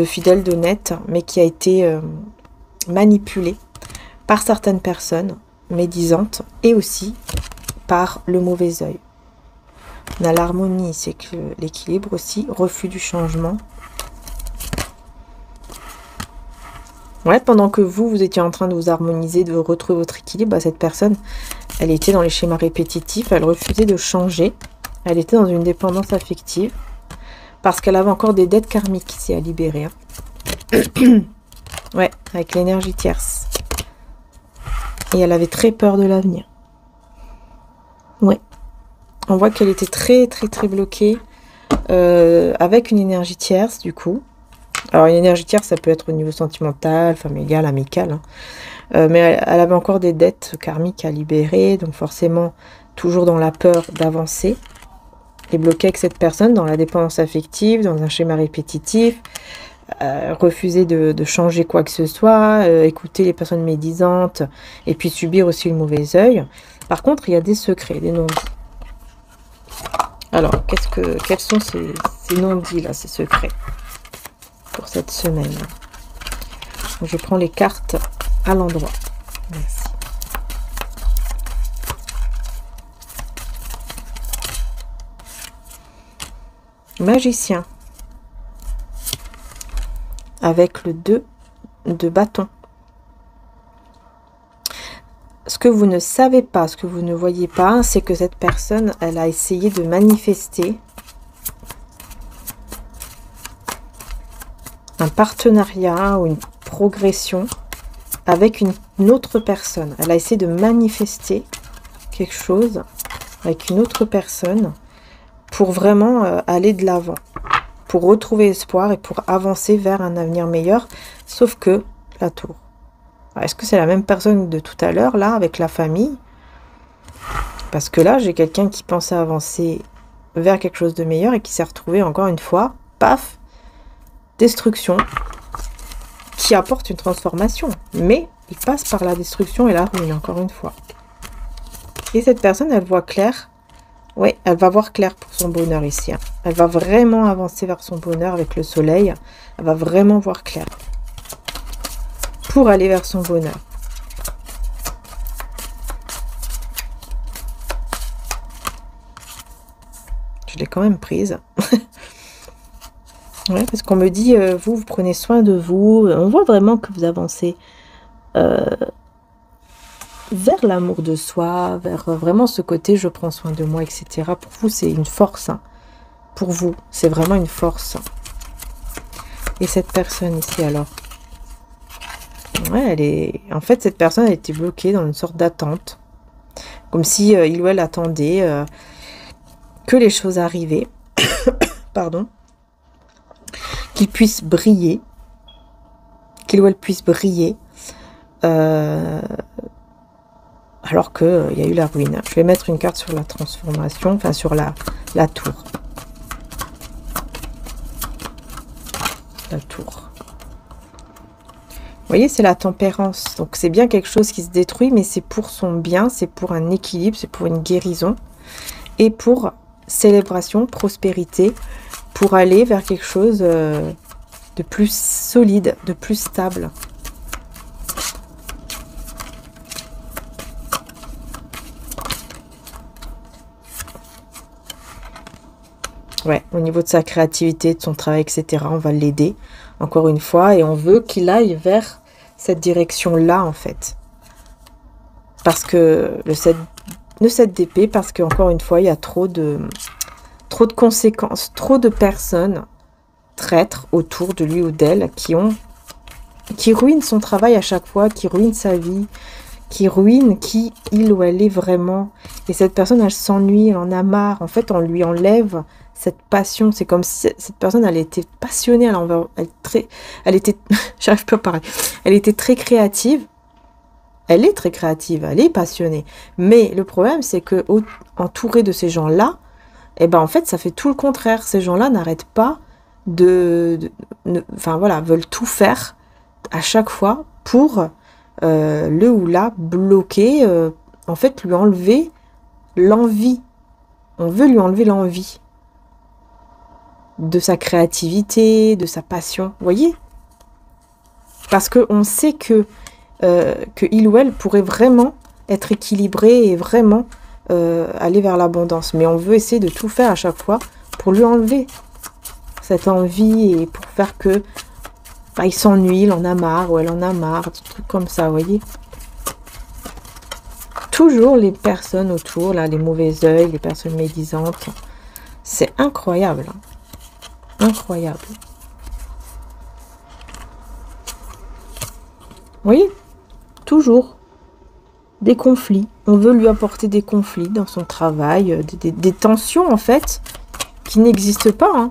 fidèle, d'honnête, mais qui a été manipulé par certaines personnes médisantes et aussi par le mauvais œil. On a l'harmonie, c'est que l'équilibre aussi, refus du changement. Ouais, pendant que vous étiez en train de vous harmoniser, de retrouver votre équilibre, bah, cette personne, elle était dans les schémas répétitifs, elle refusait de changer, elle était dans une dépendance affective, parce qu'elle avait encore des dettes karmiques ici à libérer. Hein. Ouais, avec l'énergie tierce. Et elle avait très peur de l'avenir. Ouais. On voit qu'elle était très très bloquée avec une énergie tierce du coup. Alors une énergie tierce, ça peut être au niveau sentimental, familial, amical. Hein. Mais elle avait encore des dettes karmiques à libérer, donc forcément toujours dans la peur d'avancer. Et bloquée avec cette personne dans la dépendance affective, dans un schéma répétitif, refuser de changer quoi que ce soit, écouter les personnes médisantes et puis subir aussi le mauvais œil. Par contre, il y a des secrets, des non-dits. Alors, quels sont ces non-dits là, ces secrets pour cette semaine? Donc, je prends les cartes à l'endroit. Merci. Magicien. Avec le 2 de bâton. Ce que vous ne savez pas, ce que vous ne voyez pas, c'est que cette personne, elle a essayé de manifester un partenariat ou une progression avec une autre personne. Elle a essayé de manifester quelque chose avec une autre personne pour vraiment aller de l'avant, pour retrouver espoir et pour avancer vers un avenir meilleur, sauf que la tour. Est-ce que c'est la même personne de tout à l'heure, là, avec la famille? Parce que là, j'ai quelqu'un qui pensait avancer vers quelque chose de meilleur et qui s'est retrouvé encore une fois, paf, destruction, qui apporte une transformation. Mais il passe par la destruction et la ruine, encore une fois. Et cette personne, elle voit clair. Oui, elle va voir clair pour son bonheur ici. Hein. Elle va vraiment avancer vers son bonheur avec le soleil. Elle va vraiment voir clair. Pour aller vers son bonheur. Je l'ai quand même prise. Ouais, parce qu'on me dit, vous prenez soin de vous. On voit vraiment que vous avancez vers l'amour de soi, vers vraiment ce côté je prends soin de moi, etc. Pour vous, c'est une force. Hein. Pour vous, c'est vraiment une force. Et cette personne ici, alors? Ouais, elle est... En fait, cette personne a été bloquée dans une sorte d'attente. Comme si il ou elle attendait que les choses arrivaient. Pardon. Qu'il puisse briller. Qu'il ou elle puisse briller. Alors qu'il y a eu la ruine. Je vais mettre une carte sur la transformation. Enfin, sur la tour. La tour. Vous voyez, c'est la tempérance. Donc, c'est bien quelque chose qui se détruit, mais c'est pour son bien, c'est pour un équilibre, c'est pour une guérison. Et pour célébration, prospérité, pour aller vers quelque chose de plus solide, de plus stable. Ouais, au niveau de sa créativité, de son travail, etc., on va l'aider, encore une fois, et on veut qu'il aille vers cette direction-là, en fait. Parce que le 7 d'épée, parce qu'encore une fois, il y a trop de conséquences, trop de personnes traîtres autour de lui ou d'elle qui ont qui ruine son travail à chaque fois, qui ruine sa vie, qui ruine qui il ou elle est vraiment. Et cette personne, elle s'ennuie, elle en a marre. En fait, on lui enlève cette passion. C'est comme si cette personne, elle était passionnée, elle était, j'arrive pas à parler, elle était très créative. Elle est très créative, elle est passionnée. Mais le problème, c'est que entourée de ces gens-là, eh ben en fait, ça fait tout le contraire. Ces gens-là n'arrêtent pas enfin voilà, veulent tout faire à chaque fois pour le ou la bloquer, en fait, lui enlever l'envie. On veut lui enlever l'envie de sa créativité, de sa passion. Vous voyez? Parce qu'on sait que il ou elle pourrait vraiment être équilibré et vraiment aller vers l'abondance. Mais on veut essayer de tout faire à chaque fois pour lui enlever cette envie et pour faire que il s'ennuie, il en a marre ou elle en a marre, des trucs comme ça, vous voyez. Toujours les personnes autour, là, les mauvais œils, les personnes médisantes. C'est incroyable. Hein. Incroyable. Vous voyez? Toujours des conflits. On veut lui apporter des conflits dans son travail, des tensions, en fait, qui n'existent pas. Hein.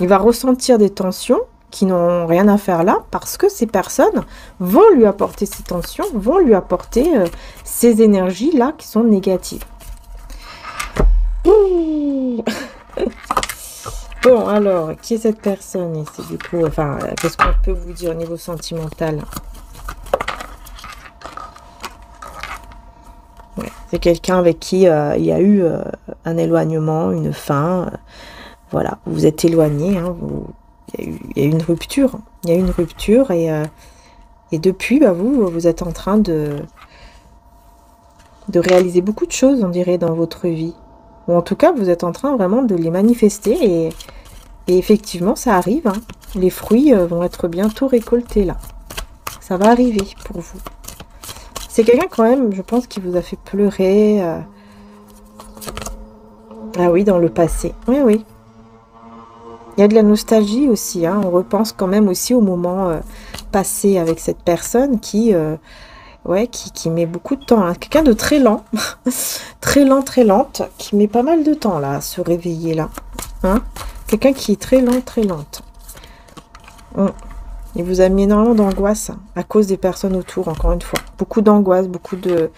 Il va ressentir des tensions qui n'ont rien à faire là, parce que ces personnes vont lui apporter ces tensions, vont lui apporter ces énergies-là qui sont négatives. Bon, alors, qui est cette personne ici, du coup? Enfin, qu'est-ce qu'on peut vous dire au niveau sentimental? Ouais, c'est quelqu'un avec qui il y a eu un éloignement, une fin. Voilà, vous êtes éloigné, hein, il y a eu une rupture. Il y a eu une rupture et depuis, vous êtes en train de réaliser beaucoup de choses, on dirait, dans votre vie. Ou en tout cas, vous êtes en train vraiment de les manifester et effectivement, ça arrive. Hein. Les fruits vont être bientôt récoltés là. Ça va arriver pour vous. C'est quelqu'un quand même, je pense, qui vous a fait pleurer. Ah oui, dans le passé. Oui, oui. Il y a de la nostalgie aussi. Hein. On repense quand même aussi au moment passé avec cette personne qui met beaucoup de temps. Hein. Quelqu'un de très lent. Très lent, très lente. Qui met pas mal de temps là à se réveiller là. Hein. Quelqu'un qui est très lent, très lente. Il vous a mis énormément d'angoisse à cause des personnes autour, encore une fois. Beaucoup d'angoisse, beaucoup de...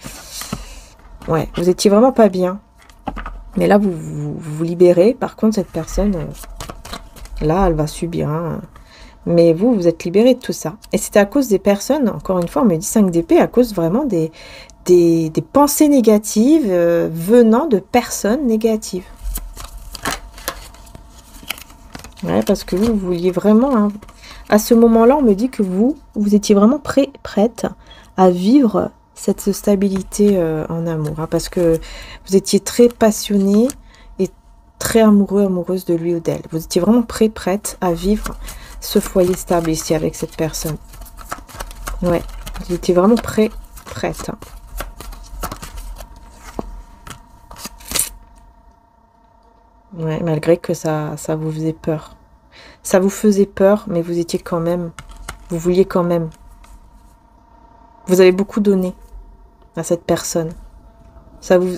Ouais, vous étiez vraiment pas bien. Mais là, vous libérez. Par contre, cette personne, là, elle va subir. Hein. Mais vous êtes libéré de tout ça. Et c'était à cause des personnes, encore une fois, on me dit 5 d'épée, à cause vraiment des pensées négatives venant de personnes négatives. Ouais, parce que vous vouliez vraiment... Hein, à ce moment-là, on me dit que vous étiez vraiment prête à vivre cette stabilité en amour. Hein, parce que vous étiez très passionné et très amoureux, amoureuse de lui ou d'elle. Vous étiez vraiment prête à vivre ce foyer stable ici avec cette personne. Ouais, vous étiez vraiment prête. Hein. Ouais, malgré que ça vous faisait peur. Ça vous faisait peur, mais vous étiez quand même... Vous vouliez quand même. Vous avez beaucoup donné à cette personne.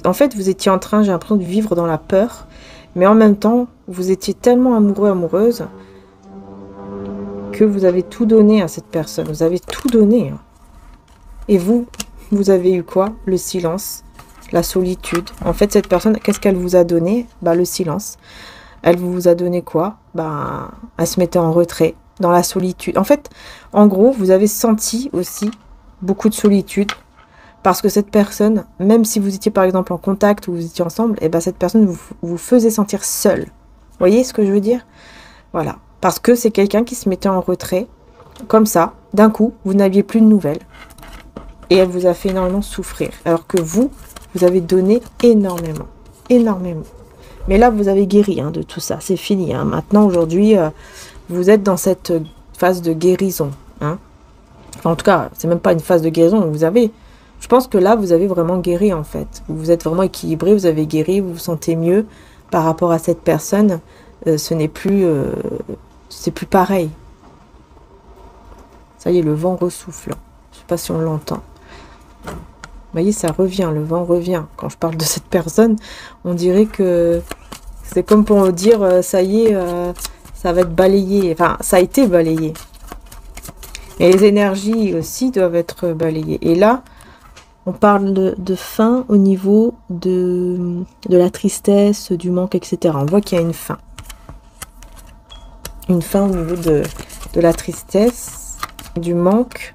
En fait, vous étiez en train, j'ai l'impression, de vivre dans la peur. Mais en même temps, vous étiez tellement amoureux, amoureuse, que vous avez tout donné à cette personne. Vous avez tout donné. Hein. Et vous avez eu quoi? Le silence, la solitude. En fait, cette personne, qu'est-ce qu'elle vous a donné? Le silence. Elle vous a donné quoi? Elle se mettait en retrait, dans la solitude. En fait, en gros, vous avez senti aussi beaucoup de solitude. Parce que cette personne, même si vous étiez par exemple en contact ou vous étiez ensemble, cette personne vous faisait sentir seul. Vous voyez ce que je veux dire? Voilà. Parce que c'est quelqu'un qui se mettait en retrait, comme ça, d'un coup, vous n'aviez plus de nouvelles. Et elle vous a fait énormément souffrir. Alors que vous avez donné énormément. Énormément. Mais là, vous avez guéri de tout ça. C'est fini. Hein. Maintenant, aujourd'hui, vous êtes dans cette phase de guérison. Hein. Enfin, en tout cas, c'est même pas une phase de guérison. Je pense que là, vous avez vraiment guéri, en fait. Vous êtes vraiment équilibré, vous avez guéri, vous vous sentez mieux par rapport à cette personne. C'est plus pareil. Ça y est, le vent ressouffle. Je sais pas si on l'entend. Vous voyez, ça revient, le vent revient. Quand je parle de cette personne, on dirait que c'est comme pour dire, ça y est, ça va être balayé. Enfin, ça a été balayé. Et les énergies aussi doivent être balayées. Et là, on parle de fin au niveau de la tristesse, du manque, etc. On voit qu'il y a une fin. Une fin au niveau de la tristesse, du manque.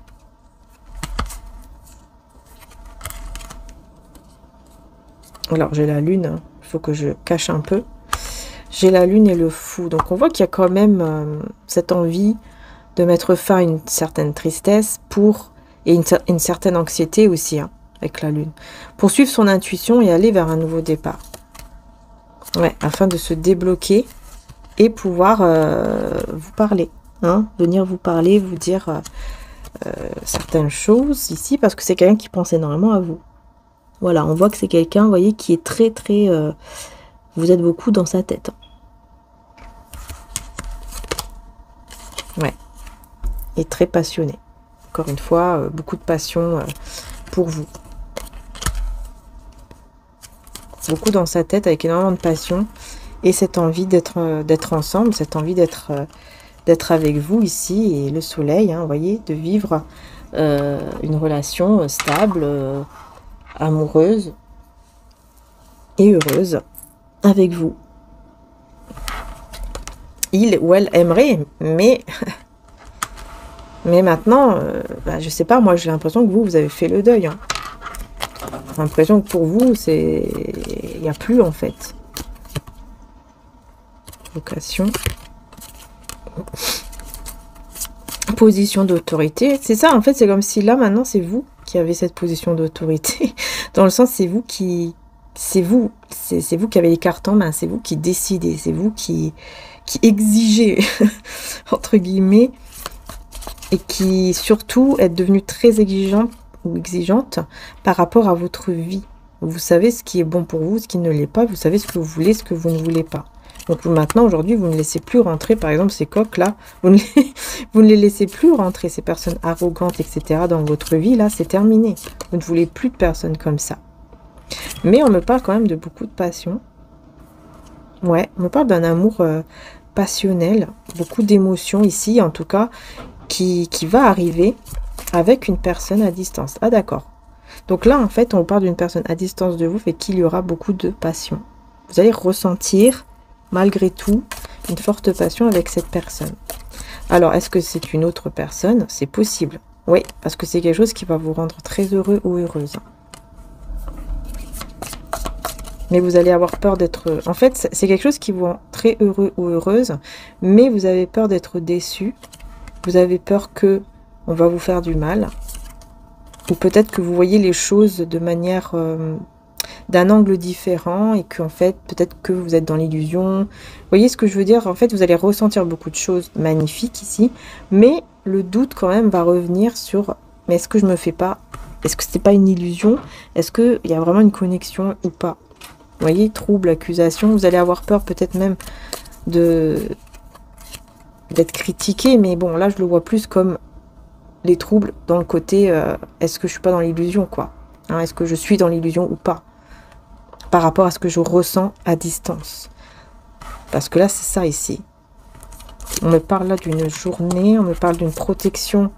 Alors, j'ai la lune. Il faut que je cache un peu. J'ai la lune et le fou. Donc, on voit qu'il y a quand même cette envie de mettre fin à une certaine tristesse et une certaine anxiété aussi, hein, avec la lune. Pour suivre son intuition et aller vers un nouveau départ. Ouais, afin de se débloquer et pouvoir vous parler. Hein, venir vous parler, vous dire certaines choses ici, parce que c'est quelqu'un qui pense énormément à vous. Voilà, on voit que c'est quelqu'un, vous voyez, qui est très, très... vous êtes beaucoup dans sa tête. Ouais. Et très passionné. Encore une fois, beaucoup de passion pour vous. Beaucoup dans sa tête, avec énormément de passion. Et cette envie d'être ensemble, cette envie d'être avec vous ici. Et le soleil, hein, vous voyez, de vivre une relation stable, amoureuse et heureuse avec vous. Il ou elle aimerait, mais... Mais maintenant, je sais pas, moi j'ai l'impression que vous avez fait le deuil. Hein. J'ai l'impression que pour vous, c'est... Il n'y a plus en fait. Vocation. Position d'autorité. C'est ça, en fait, c'est comme si là, maintenant, c'est vous qui avez cette position d'autorité. Dans le sens, c'est vous qui... C'est vous qui avez les cartes en main, c'est vous qui décidez, c'est vous qui exigez, entre guillemets, et qui surtout est devenue très exigeante ou exigeante par rapport à votre vie. Vous savez ce qui est bon pour vous, ce qui ne l'est pas, vous savez ce que vous voulez, ce que vous ne voulez pas. Donc maintenant, aujourd'hui, vous ne laissez plus rentrer, par exemple, ces coqs-là, vous ne les laissez plus rentrer, ces personnes arrogantes, etc. dans votre vie, là, c'est terminé. Vous ne voulez plus de personnes comme ça. Mais on me parle quand même de beaucoup de passion. Ouais, on me parle d'un amour passionnel, beaucoup d'émotions ici, en tout cas, qui va arriver avec une personne à distance. Ah d'accord. Donc là, en fait, on parle d'une personne à distance de vous, fait qu'il y aura beaucoup de passion. Vous allez ressentir, malgré tout, une forte passion avec cette personne. Alors, est-ce que c'est une autre personne? C'est possible. Oui, parce que c'est quelque chose qui va vous rendre très heureux ou heureuse. Mais vous allez avoir peur d'être... En fait, c'est quelque chose qui vous rend très heureux ou heureuse, mais vous avez peur d'être déçu. Vous avez peur que on va vous faire du mal. Ou peut-être que vous voyez les choses de manière... d'un angle différent et qu'en fait, peut-être que vous êtes dans l'illusion. Vous voyez ce que je veux dire? En fait, vous allez ressentir beaucoup de choses magnifiques ici, mais le doute quand même va revenir sur mais est-ce que je me fais pas? Est-ce que c'est pas une illusion? Est-ce qu'il y a vraiment une connexion ou pas? Vous voyez, trouble, accusation, vous allez avoir peur peut-être même d'être critiqué, mais bon, là, je le vois plus comme les troubles dans le côté est-ce que je suis pas dans l'illusion, quoi, hein, est-ce que je suis dans l'illusion ou pas, par rapport à ce que je ressens à distance. Parce que là, c'est ça ici. On me parle là d'une journée, on me parle d'une protection.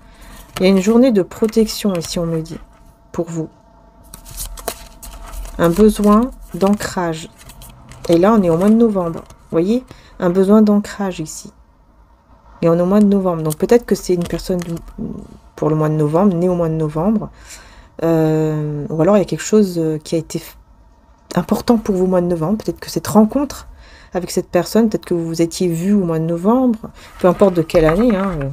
Il y a une journée de protection ici, on me dit, pour vous. Un besoin d'ancrage. Et là, on est au mois de novembre. Vous voyez, un besoin d'ancrage ici. Et on est au mois de novembre. Donc peut-être que c'est une personne pour le mois de novembre, née au mois de novembre. Ou alors il y a quelque chose qui a été important pour vous au mois de novembre. Peut-être que cette rencontre avec cette personne, peut-être que vous vous étiez vu au mois de novembre, peu importe de quelle année, hein,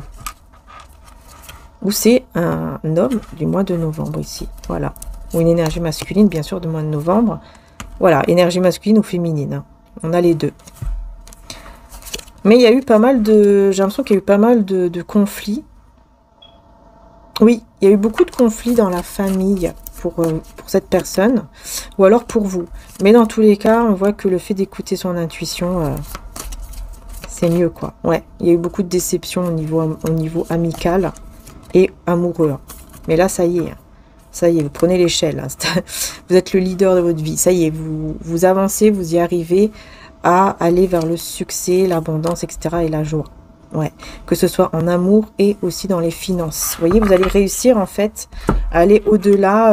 ou c'est un homme du mois de novembre ici. Voilà. Ou une énergie masculine, bien sûr, du mois de novembre. Voilà, énergie masculine ou féminine. Hein. On a les deux. Mais il y a eu pas mal de... J'ai l'impression qu'il y a eu pas mal de conflits. Oui, il y a eu beaucoup de conflits dans la famille pour cette personne. Ou alors pour vous. Mais dans tous les cas, on voit que le fait d'écouter son intuition, c'est mieux, quoi. Ouais, il y a eu beaucoup de déceptions au niveau amical et amoureux. Hein. Mais là, ça y est. Hein. Ça y est, vous prenez l'échelle. Hein. Vous êtes le leader de votre vie. Ça y est, vous avancez, vous y arrivez à aller vers le succès, l'abondance, etc. et la joie. Ouais, que ce soit en amour et aussi dans les finances. Vous voyez, vous allez réussir en fait à aller au-delà,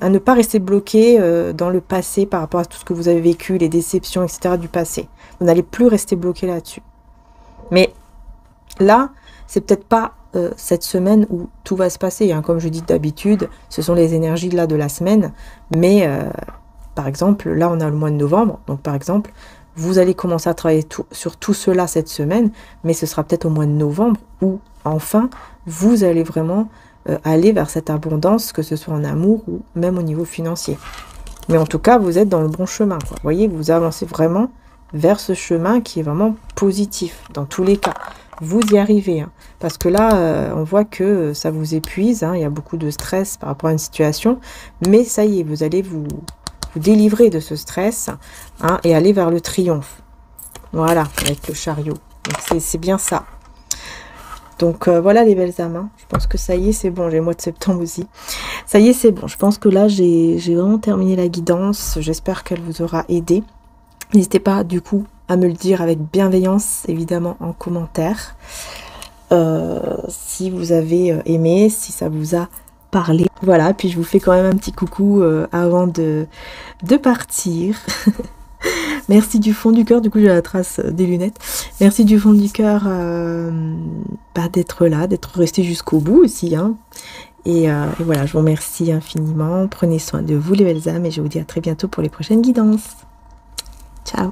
à ne pas rester bloqué dans le passé par rapport à tout ce que vous avez vécu, les déceptions, etc. du passé. Vous n'allez plus rester bloqué là-dessus. Mais là, c'est peut-être pas cette semaine où tout va se passer. Hein. Comme je dis d'habitude, ce sont les énergies là de la semaine. Mais par exemple, là, on a le mois de novembre. Donc par exemple, vous allez commencer à travailler sur tout cela cette semaine, mais ce sera peut-être au mois de novembre où, enfin, vous allez vraiment aller vers cette abondance, que ce soit en amour ou même au niveau financier. Mais en tout cas, vous êtes dans le bon chemin. Quoi. Vous voyez, vous avancez vraiment vers ce chemin qui est vraiment positif, dans tous les cas. Vous y arrivez, hein, parce que là, on voit que ça vous épuise, hein, il y a beaucoup de stress par rapport à une situation, mais ça y est, vous allez vous délivrer de ce stress hein, et aller vers le triomphe. Voilà, avec le chariot. Donc c'est bien ça. Donc voilà les belles âmes. Hein. Je pense que ça y est, c'est bon. J'ai le mois de septembre aussi. Ça y est, c'est bon. Je pense que là, j'ai vraiment terminé la guidance. J'espère qu'elle vous aura aidé. N'hésitez pas du coup à me le dire avec bienveillance, évidemment, en commentaire. Si vous avez aimé, si ça vous a parler. Voilà, puis je vous fais quand même un petit coucou avant de partir. Merci du fond du cœur, du coup j'ai la trace des lunettes. Merci du fond du cœur d'être là, d'être resté jusqu'au bout aussi. Hein. Et voilà, je vous remercie infiniment. Prenez soin de vous les belles âmes et je vous dis à très bientôt pour les prochaines guidances. Ciao.